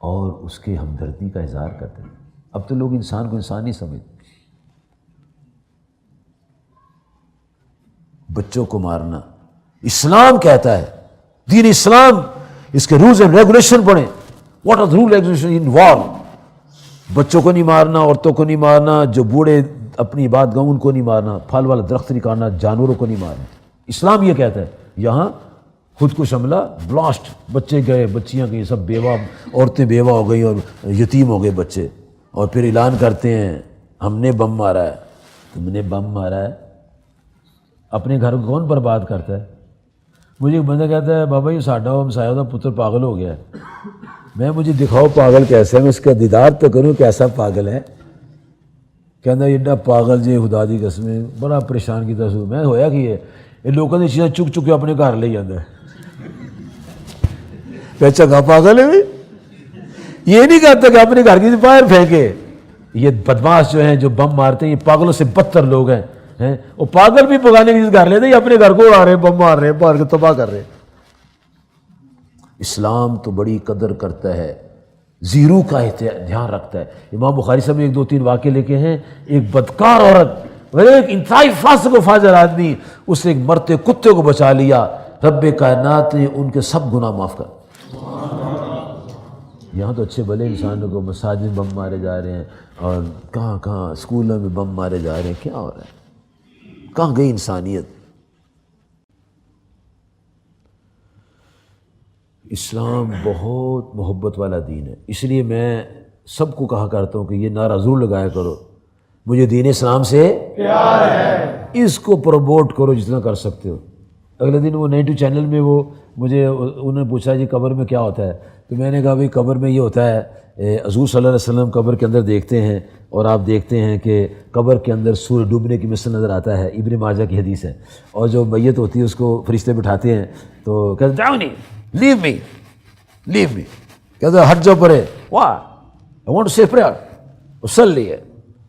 اور اس کے ہمدردی کا اظہار کرتے تھے۔ اب تو لوگ انسان کو انسان نہیں سمجھتے۔ بچوں کو مارنا اسلام کہتا ہے، دین اسلام، اس کے رولز اینڈ ریگولیشن پڑھیں، what are the rule regulation involve. بچوں کو نہیں مارنا، عورتوں کو نہیں مارنا، جو بوڑھے اپنی بات گاؤں ان کو نہیں مارنا، پھل والا درخت نہیں کاٹنا، جانوروں کو نہیں مارنا۔ اسلام یہ کہتا ہے۔ یہاں خود کش حملہ، بلاسٹ، بچے گئے، بچیاں گئی، سب بیوہ، عورتیں بیوہ ہو گئی اور یتیم ہو گئے بچے، اور پھر اعلان کرتے ہیں ہم نے بم مارا ہے۔ تم نے بم مارا ہے؟ اپنے گھر کو کون برباد کرتا ہے؟ مجھے ایک بندہ کہتا ہے بابا یہ ساڈا ہمسایہ دا پتر پاگل ہو گیا ہے۔ مجھے دکھاؤ پاگل کیسے ہے، میں اس کا دیدار تو کروں کیسا پاگل ہے۔ کہنا ایڈا پاگل جی خدا دی قسم، بڑا پریشان کیتا سو میں، ہویا کی ہے یہ لوگوں نے چیزیں چک چک کے اپنے گھر لے جاتا ہے۔ میں چنگا پاگل ہے بھی، یہ نہیں کہتا کہ اپنے گھر کی باہر پھینکے۔ یہ بدماش جو ہیں جو بم مارتے ہیں، یہ پاگلوں سے بدتر لوگ ہیں۔ وہ پاگل بھی پکانے کی گھر لیتے ہیں، اپنے گھر کو اڑا رہے ہیں، بم مار رہے ہیں، مار کے تباہ کر رہے ہیں۔ اسلام تو بڑی قدر کرتا ہے، زیرو کا دھیان رکھتا ہے۔ امام بخاری صاحب نے 1-2-3 واقعے لکھے ہیں۔ ایک بدکار عورت، ایک انتہائی فاسق و فاجر آدمی، اس نے ایک مرتے کتے کو بچا لیا، رب کائنات نے ان کے سب گناہ معاف کر۔ یہاں تو اچھے بھلے انسانوں کو مساجد میں بم مارے جا رہے ہیں، اور کہاں کہاں اسکولوں میں بم مارے جا رہے ہیں۔ کیا ہو رہا ہے؟ کہاں گئی انسانیت؟ اسلام بہت محبت والا دین ہے، اس لیے میں سب کو کہا کرتا ہوں کہ یہ نعرہ ضرور لگایا کرو، مجھے دین اسلام سے پیار ہے۔ اس کو پروموٹ کرو جتنا کر سکتے ہو۔ اگلے دن وہ 92 چینل میں وہ مجھے انہوں نے پوچھا جی قبر میں کیا ہوتا ہے، تو میں نے کہا بھائی قبر میں یہ ہوتا ہے، حضور صلی اللہ علیہ وسلم قبر کے اندر دیکھتے ہیں، اور آپ دیکھتے ہیں کہ قبر کے اندر سورج ڈوبنے کی مثل نظر آتا ہے، ابن ماجہ کی حدیث ہے، اور جو میت ہوتی ہے اس کو فرشتے بٹھاتے ہیں تو کہتے ہیں ڈاؤن لیو می، کہتے ہیں ہٹ جاؤ پرے، واہ آئی وانٹ ٹو سے پریئر، اصلی ہے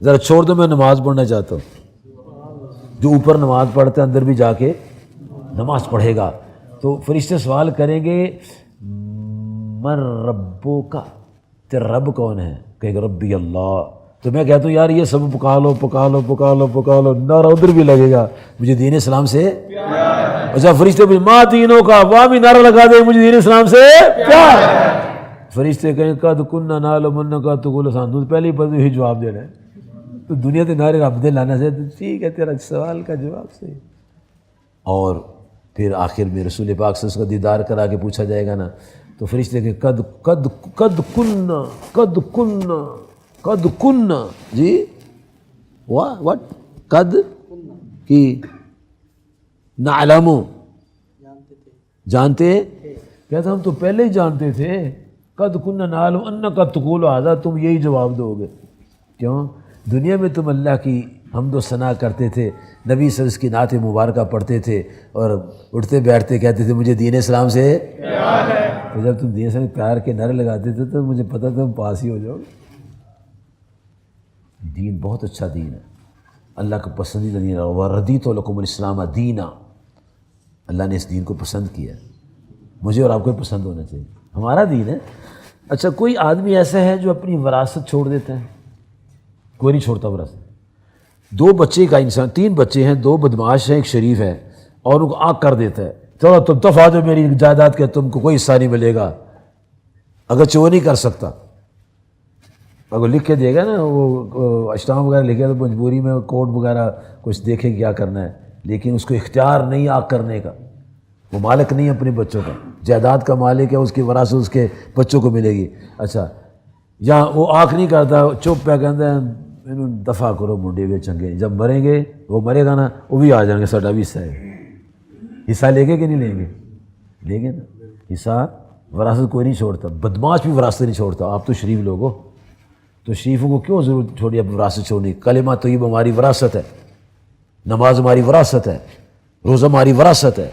ذرا چھوڑ دو، میں نماز پڑھنا چاہتا ہوں۔ جو اوپر نماز پڑھتے ہیں اندر بھی جا کے نماز پڑھے گا، تو فرشتے سوال کریں گے من ربو کا، تیرا رب کون ہے؟ کہے گا ربی اللہ۔ تو میں کہتا ہوں یار یہ سب پکا لو، نعرہ ادھر بھی لگے گا مجھے دین اسلام سے پیار ہے۔ اچھا فرشتے بھی ماں دینوں کا، وہاں بھی نعرہ لگا دے مجھے دین اسلام سے پیار ہے۔ فرشتے کہیں قد کننا نعلم انک تقول سان پہلے ہی پتہ یہی جواب دے رہے ہیں، تو دنیا تے نعرے رب دے لانا سے ٹھیک ہے تیرا سوال کا جواب صحیح۔ اور پھر آخر میں رسول پاک سے اس کا دیدار کرا کے پوچھا جائے گا نا، تو فرشتے کہ قد کننا جی واٹ قد کی نعلم جانتے کہتا ہم تو پہلے ہی جانتے تھے، قد کننا نعلم انک تقول ھذا، تم یہی جواب دو گے۔ کیوں؟ دنیا میں تم اللہ کی حمد و ثنا کرتے تھے، نبی صلی اللہ علیہ وسلم کی نعت مبارکہ پڑھتے تھے اور اٹھتے بیٹھتے کہتے تھے مجھے دین اسلام سے پیار ہے، تو جب تم دین اسلام سے پیار کے نعرے لگاتے تھے تو مجھے پتہ تھا تم پاس ہی ہو جاؤ گے۔ دین بہت اچھا دین ہے، اللہ کا پسندیدہ دین ہے، وَرَضِيتُ لَكُمُ الْإِسْلَامَ دِينًا، اللہ نے اس دین کو پسند کیا، مجھے اور آپ کو پسند ہونا چاہیے، ہمارا دین ہے۔ اچھا کوئی آدمی ایسا ہے جو اپنی وراثت چھوڑ دیتا ہے؟ کوئی نہیں چھوڑتا وراثت۔ دو بچے کا انسان، 3 بچے ہیں، 2 بدماش ہیں، ایک شریف ہے، اور ان کو آگ کر دیتا ہے، چلو تم دفعہ جو میری جائیداد کے تم کو کوئی حصہ نہیں ملے گا، اگر چور نہیں کر سکتا، اگر لکھ کے دے گا نا وہ اشتام وغیرہ لکھے تو مجبوری میں کوڈ وغیرہ کچھ دیکھے کیا کرنا ہے، لیکن اس کو اختیار نہیں آگ کرنے کا، وہ مالک نہیں اپنے بچوں کا، جائیداد کا مالک ہے، اس کی وراثت اس کے بچوں کو ملے گی۔ اچھا یا وہ آنکھ نہیں کرتا، چپ پہ کہتا ہے انہوں دفع کرو منڈے ہوئے چنگے، جب مریں گے وہ مرے گا نا وہ بھی آ جائیں گے، ساڈا بھی حصہ ہے، حصہ لے گے کہ نہیں لیں گے؟ لیں گے نا حصہ، وراثت کوئی نہیں چھوڑتا، بدماش بھی وراثت نہیں چھوڑتا، آپ تو شریف لوگ ہو، تو شریفوں کو کیوں ضرورت چھوڑی اپنی وراثت چھوڑنی؟ کلمہ طیبہ ہماری وراثت ہے، نماز ہماری وراثت ہے، روزہ ہماری وراثت ہے،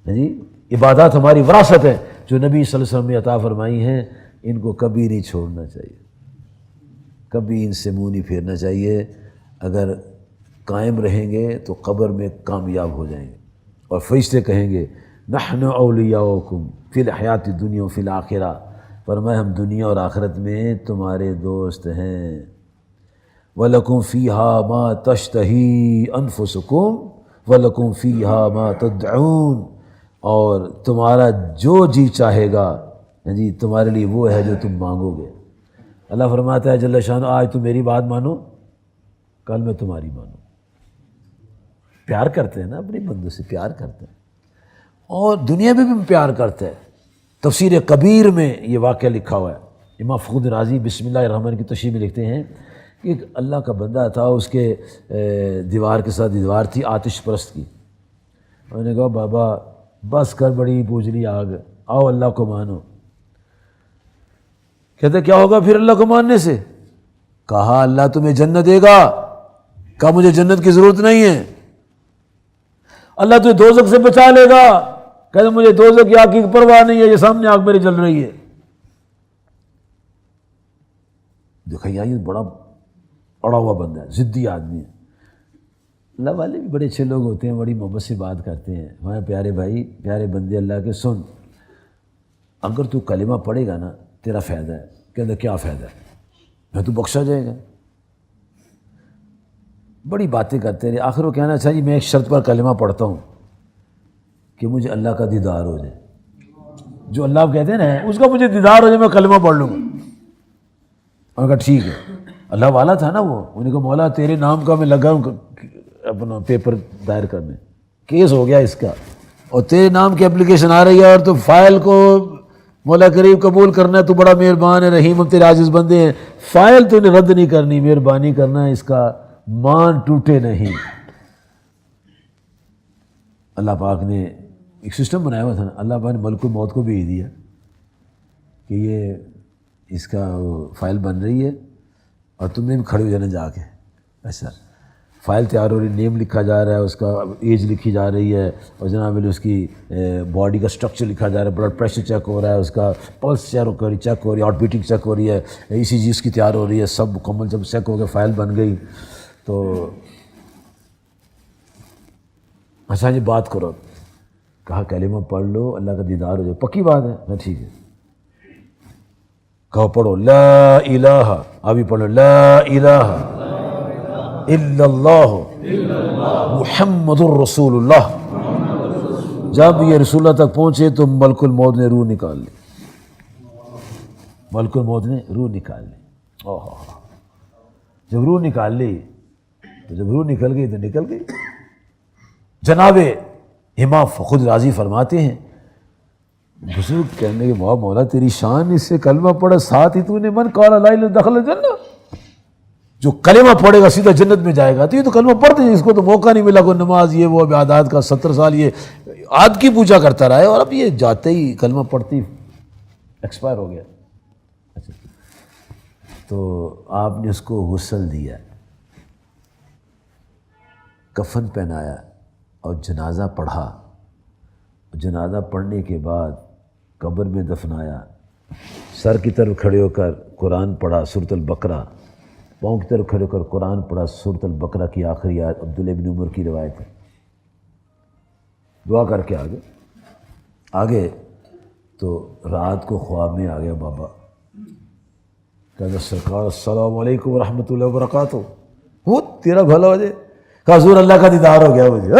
جی عبادات ہماری وراثت ہے جو نبی صلی اللہ علیہ وسلم نے عطا فرمائی ہیں، ان کو کبھی نہیں چھوڑنا چاہیے، کبھی ان سے منہ نہیں پھیرنا چاہیے، اگر قائم رہیں گے تو قبر میں کامیاب ہو جائیں گے، اور فرشتے کہیں گے نحن اولیاؤکم فی الحیات الدنیا و فی الآخرہ، فرمایا ہم دنیا اور آخرت میں تمہارے دوست ہیں، وَلَكُمْ فِيهَا مَا تَشْتَهِي أَنفُسُكُمْ وَلَكُمْ فِيهَا مَا تَدْعُونَ، اور تمہارا جو جی چاہے گا جی تمہارے لیے وہ ہے جو تم مانگو گے۔ اللہ فرماتا ہے جل شانہ آج تم میری بات مانو، کل میں تمہاری مانوں۔ پیار کرتے ہیں نا اپنے بندوں سے، پیار کرتے ہیں، اور دنیا میں بھی پیار کرتے ہیں۔ تفسیر کبیر میں یہ واقعہ لکھا ہوا ہے، امام فخر رازی بسم اللہ الرحمن کی تشریح میں لکھتے ہیں کہ ایک اللہ کا بندہ تھا، اس کے دیوار کے ساتھ دیوار تھی آتش پرست کی، انہوں نے کہا بابا بس کر بڑی پوجلی آگ، آؤ اللہ کو مانو۔ کہتے کیا ہوگا پھر اللہ کو ماننے سے؟ کہا اللہ تمہیں جنت دے گا، کہا مجھے جنت کی ضرورت نہیں ہے۔ اللہ تمہیں دوزخ سے بچا لے گا، کہتے مجھے دوزخ کی آگ کی پرواہ نہیں ہے، یہ سامنے آگ میری جل رہی ہے۔ دیکھا یہ بڑا اڑا ہوا بندہ ہے، ضدی آدمی ہے۔ اللہ والے بھی بڑے اچھے لوگ ہوتے ہیں، بڑی محبت سے بات کرتے ہیں، ہمارے پیارے بھائی پیارے بندے اللہ کے، سن اگر تو کلمہ پڑھے گا نا تیرا فائدہ ہے۔ کہتا کیا فائدہ ہے؟ میں تو بخشا جائے گا۔ بڑی باتیں کرتے رہے، آخر وہ کہنا اچھا جی میں ایک شرط پر کلمہ پڑھتا ہوں کہ مجھے اللہ کا دیدار ہو جائے، جو اللہ آپ کہتے ہیں نا اس کا مجھے دیدار ہو جائے میں کلمہ پڑھ لوں گا۔ انہوں نے کہا ٹھیک ہے، اللہ والا تھا نا وہ، انہوں نے کہا مولا تیرے نام کا میں لگا ہوں اپنا پیپر دائر کرنے، کیس ہو گیا اس کا، اور تیرے نام کی اپلیکیشن آ رہی ہے، اور تو فائل کو مولا کریم قبول کرنا ہے، تو بڑا مہربان ہے رحیم، ہم تیرے عاجز بندے ہیں، فائل تو نے رد نہیں کرنی، مہربانی کرنا ہے اس کا مان ٹوٹے نہیں۔ اللہ پاک نے ایک سسٹم بنایا ہوا تھا نا، اللہ پاک نے ملک الموت کو بھیج دیا کہ یہ اس کا فائل بن رہی ہے اور تم نے بھی کھڑے ہو جانا جا کے، ایسا فائل تیار ہو رہی، نیم لکھا جا رہا ہے، اس کا ایج لکھی جا رہی ہے، اور جناب اس کی باڈی کا سٹرکچر لکھا جا رہا ہے، بلڈ پریشر چیک ہو رہا ہے، اس کا پلس چیک ہو رہی ہے، ہارٹ بیٹنگ چیک ہو رہی ہے، اسی چیز کی تیار ہو رہی ہے، سب مکمل جب چیک ہو گیا فائل بن گئی تو اچھا جی بات کرو، کہا کلمہ پڑھ لو اللہ کا دیدار ہو جائے، پکی بات ہے نا، ٹھیک ہے، کہو پڑھو لا الہ، ابھی پڑھو لا الہ الا اللہ محمد الرسول اللہ۔ جب یہ رسول اللہ تک پہنچے تو ملک الموت نے روح نکال لی، ملک الموت نے روح نکال لی۔ جب روح نکال لی تو جب روح نکل گئی تو نکل گئی۔ جناب امام خود راضی فرماتے ہیں، بزرگ کہنے کے مولا تیری شان، اس سے کلمہ پڑھا ساتھ ہی تو نے من قال لا الہ الا اللہ دخل الجنہ، جو کلمہ پڑھے گا سیدھا جنت میں جائے گا۔ تو یہ تو کلمہ پڑھتے ہیں، اس کو تو موقع نہیں ملا، کوئی نماز یہ وہ عبادات کا 70 سال یہ عاد کی پوجا کرتا رہا ہے، اور اب یہ جاتے ہی کلمہ پڑھتی ایکسپائر ہو گیا۔ اچھا، تو آپ نے اس کو غسل دیا، کفن پہنایا اور جنازہ پڑھا۔ جنازہ پڑھنے کے بعد قبر میں دفنایا، سر کی طرف کھڑے ہو کر قرآن پڑھا سورۃ البقرہ، پاؤں کی طرف کھڑے ہو کر قرآن پڑھا سورۃ البقرہ کی آخری آیت، عبداللہ بن عمر کی روایت ہے۔ دعا کر کے آگے تو رات کو خواب میں آ گیا بابا، کہا سرکار السلام علیکم ورحمۃ اللہ وبرکاتہ، وہ تیرا بھلا ہو جائے۔ کہا حضور اللہ کا دیدار ہو گیا مجھے،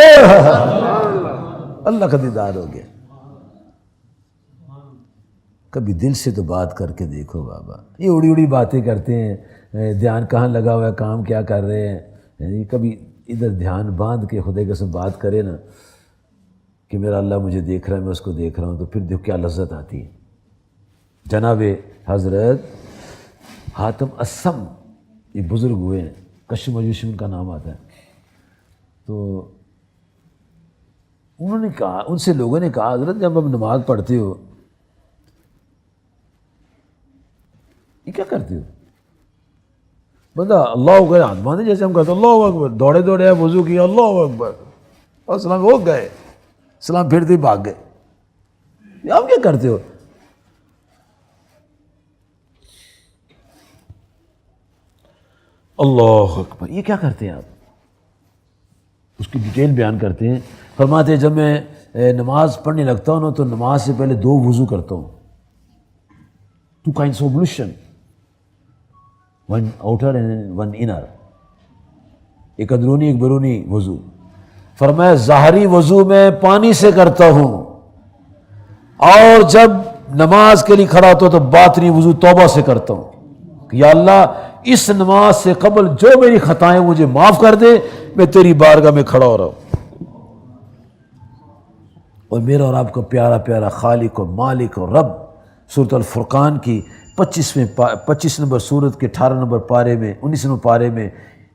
اللہ کا دیدار ہو گیا۔ کبھی دل سے تو بات کر کے دیکھو بابا، یہ اڑی اڑی باتیں کرتے ہیں، دھیان کہاں لگا ہوا ہے، کام کیا کر رہے ہیں، کبھی ادھر دھیان باندھ کے خدا قسم بات کرے نا کہ میرا اللہ مجھے دیکھ رہا ہے، میں اس کو دیکھ رہا ہوں، تو پھر دیکھو کیا لذت آتی ہے۔ جناب حضرت حاتم اسم یہ بزرگ ہوئے ہیں، کشم مجوسی ان کا نام آتا ہے، تو انہوں نے کہا، ان سے لوگوں نے کہا حضرت جب آپ نماز پڑھتے ہو یہ کیا کرتے ہو؟ بندہ اللہ اکبر ہاتھ باندھے جیسے ہم کہتے ہیں اللہ اکبر، دوڑے دوڑے وضو کیا اللہ اکبر اور سلام ہو گئے، سلام پھرتے ہی بھاگ گئے، یہ آپ کیا کرتے ہو؟ اللہ اکبر، یہ کیا کرتے ہیں آپ؟ اس کی ڈیٹیل بیان کرتے ہیں، فرماتے ہیں جب میں نماز پڑھنے لگتا ہوں نا تو نماز سے پہلے 2 وضو کرتا ہوں، 2 kinds of ablution, one outer and one inner، ایک اندرونی ایک بیرونی وضو۔ فرمایا ظاہری وضو میں پانی سے کرتا ہوں، اور جب نماز کے لیے کھڑا ہوتا ہوں تو باطنی وضو توبہ سے کرتا ہوں کہ یا اللہ اس نماز سے قبل جو میری خطائیں مجھے معاف کر دے، میں تیری بارگاہ میں کھڑا ہو رہا ہوں، اور میرا اور آپ کا پیارا پیارا خالق اور مالک اور رب سورۃ الفرقان کی 25 نمبر سورت کے 18 نمبر پارے میں 19 نمبر پارے میں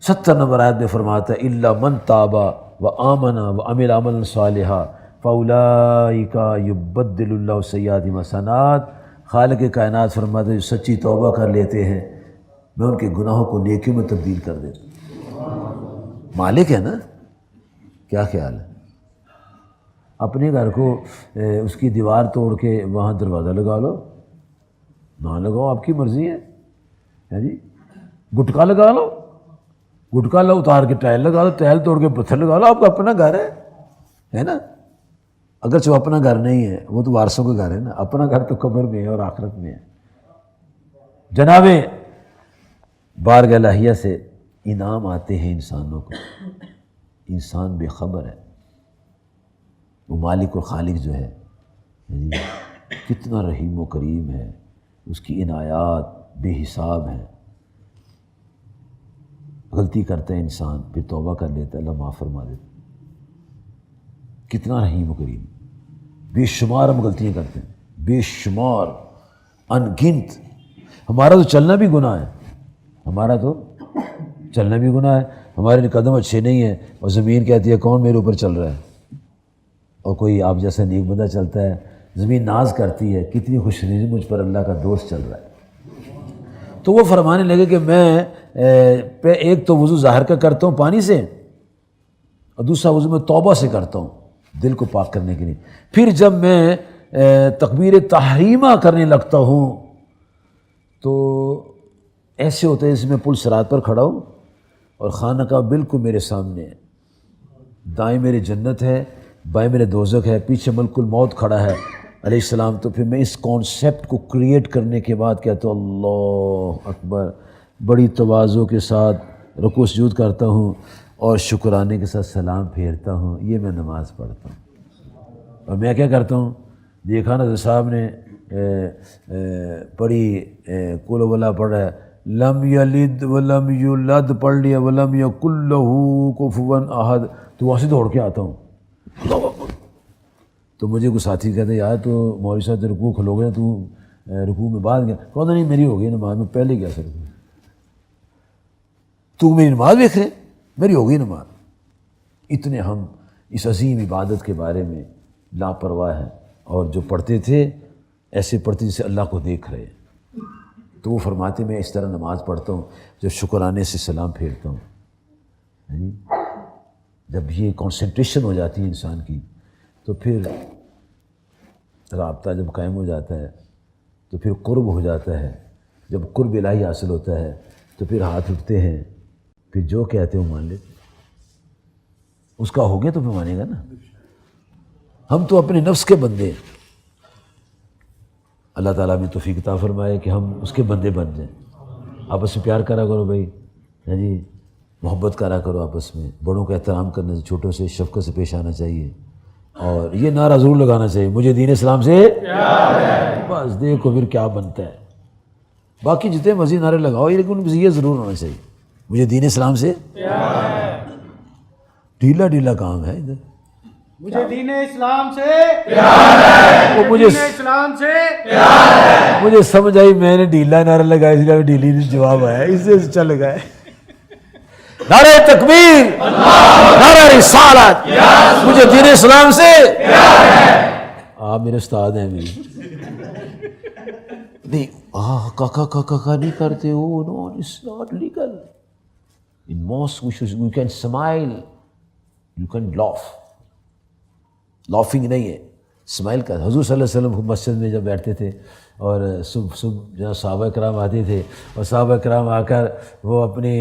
70 نمبر آیت میں فرماتا ہے الا من تاب و آمن و عمل عملا صالحا فاولئک یبدل اللہ سیئاتہم حسنات، خالق کائنات فرماتا ہے جو سچی توبہ کر لیتے ہیں میں ان کے گناہوں کو نیکیوں میں تبدیل کر دیتا ہوں۔ مالک ہے نا، کیا خیال ہے؟ اپنے گھر کو اس کی دیوار توڑ کے وہاں دروازہ لگا لو، نہ لگاؤ آپ کی مرضی ہے جی، گٹکا لگا لو، گٹکا لو اتار کے ٹائل لگا لو، ٹائل توڑ کے پتھر لگا لو، آپ کا اپنا گھر ہے نا، اگرچہ وہ اپنا گھر نہیں ہے، وہ تو وارثوں کا گھر ہے نا، اپنا گھر تو قبر میں ہے اور آخرت میں ہے۔ جناب بارگاہ الہیہ سے انعام آتے ہیں انسانوں کو، انسان بے خبر ہے وہ مالک و خالق جو ہے کتنا رحیم و کریم ہے، اس کی عنایات بے حساب ہیں۔ غلطی کرتا ہے انسان پھر توبہ کر لیتا ہے، اللہ معاف فرما دیتا، کتنا رحیم و کریم، بے شمار ہم غلطیاں کرتے ہیں، بے شمار ان گنت۔ ہمارا تو چلنا بھی گناہ ہے، ہمارا تو چلنا بھی گناہ ہے، ہمارے قدم اچھے نہیں ہیں اور زمین کہتی ہے کون میرے اوپر چل رہا ہے، اور کوئی آپ جیسا نیک بندہ چلتا ہے، زمین ناز کرتی ہے کتنی خوش نصیب مجھ پر اللہ کا دوست چل رہا ہے۔ تو وہ فرمانے لگے کہ میں ایک تو وضو ظاہر کا کرتا ہوں پانی سے، اور دوسرا وضو میں توبہ سے کرتا ہوں دل کو پاک کرنے کے لیے، پھر جب میں تکبیر تحریمہ کرنے لگتا ہوں تو ایسے ہوتا ہے جیسے میں پل صراط پر کھڑا ہوں اور خانہ کا بالکل میرے سامنے ہے، دائیں میرے جنت ہے، بائیں میرے دوزخ ہے، پیچھے ملک الموت کھڑا ہے علیہ السلام۔ تو پھر میں اس کانسیپٹ کو کریٹ کرنے کے بعد کہتا ہوں اللہ اکبر، بڑی تواضع کے ساتھ رکوع سجود کرتا ہوں اور شکرانے کے ساتھ سلام پھیرتا ہوں، یہ میں نماز پڑھتا ہوں۔ اور میں کیا کرتا ہوں، دیکھا نا صاحب نے پڑھی قل ولا پڑھ رہا ہے، لم یلد ولم یولد پڑھ لیا، ولم یکن لہ کفوا احد، تو وہاں سے دوڑ کے آتا ہوں اللہ اکبر۔ تو مجھے کوئی ساتھی کہتے یار تو مولوی صاحب رکوع کھلو گے تو رکوع میں بعد گیا، کہتا نہیں میری ہو گئی نماز، میں پہلے گیا سر، تو میری نماز دیکھ رہے، میری ہو گئی نماز۔ اتنے ہم اس عظیم عبادت کے بارے میں لاپرواہ ہیں، اور جو پڑھتے تھے ایسے پڑھتے جسے اللہ کو دیکھ رہے۔ تو وہ فرماتے میں اس طرح نماز پڑھتا ہوں جب شکرانے سے سلام پھیرتا ہوں۔ جب یہ کنسنٹریشن ہو جاتی ہے انسان کی تو پھر رابطہ جب قائم ہو جاتا ہے تو پھر قرب ہو جاتا ہے، جب قرب الہی حاصل ہوتا ہے تو پھر ہاتھ اٹھتے ہیں، پھر جو کہتے ہیں وہ مان لیتے، اس کا ہو گیا تو پھر مانے گا نا۔ ہم تو اپنے نفس کے بندے ہیں، اللہ تعالیٰ نے توفیق عطا فرمائے کہ ہم اس کے بندے بن جائیں۔ آپس میں پیار کرا کرو بھائی، جی محبت کرا کرو آپس میں، بڑوں کا احترام کرنے سے، چھوٹوں سے شفقت سے پیش آنا چاہیے، اور یہ نعرہ ضرور لگانا چاہیے مجھے دین اسلام سے پیار ہے، بس دیکھو پھر کیا بنتا ہے۔ باقی جتنے مرضی نعرے لگاؤ لیکن ان میں یہ ضرور ہونا چاہیے مجھے دین اسلام سے پیار ہے۔ ڈھیلا ڈھیلا کام ہے ادھر، مجھے دین اسلام سے پیار ہے، وہ مجھے دین اسلام سے پیار ہے۔ مجھے سمجھ آئی، میں نے ڈھیلا نعرہ لگایا اس لیے ڈھیلی جواب آیا، اس سے چل گئے۔ نعرہ تکبیر، نعرہ رسالت، مجھے دین اسلام سے پیار ہے۔ آپ میرے استاد ہیں میری، نہیں کاکا نہیں کرتے ہو، no it's not legal. In mosque we can smile, you can laugh. Laughing نہیں ہے، اسمائل کا۔ حضور صلی اللہ علیہ وسلم مسجد میں جب بیٹھتے تھے اور صبح جہاں صحابہ کرام آتے تھے اور صحابہ کرام آ کر وہ اپنے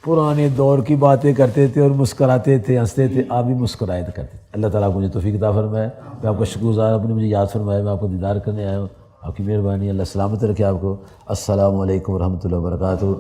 پرانے دور کی باتیں کرتے تھے اور مسکراتے تھے، ہنستے تھے، آپ بھی مسکرائے کرتے۔ اللہ تعالیٰ کو مجھے توفیق عطا فرمائے، میں آپ کا شکر گزار ہوں، آپ نے مجھے یاد فرمایا، میں آپ کو دیدار کرنے آیا ہوں، آپ کی مہربانی، اللہ سلامت رکھے آپ کو۔ السلام علیکم ورحمۃ اللہ وبرکاتہ۔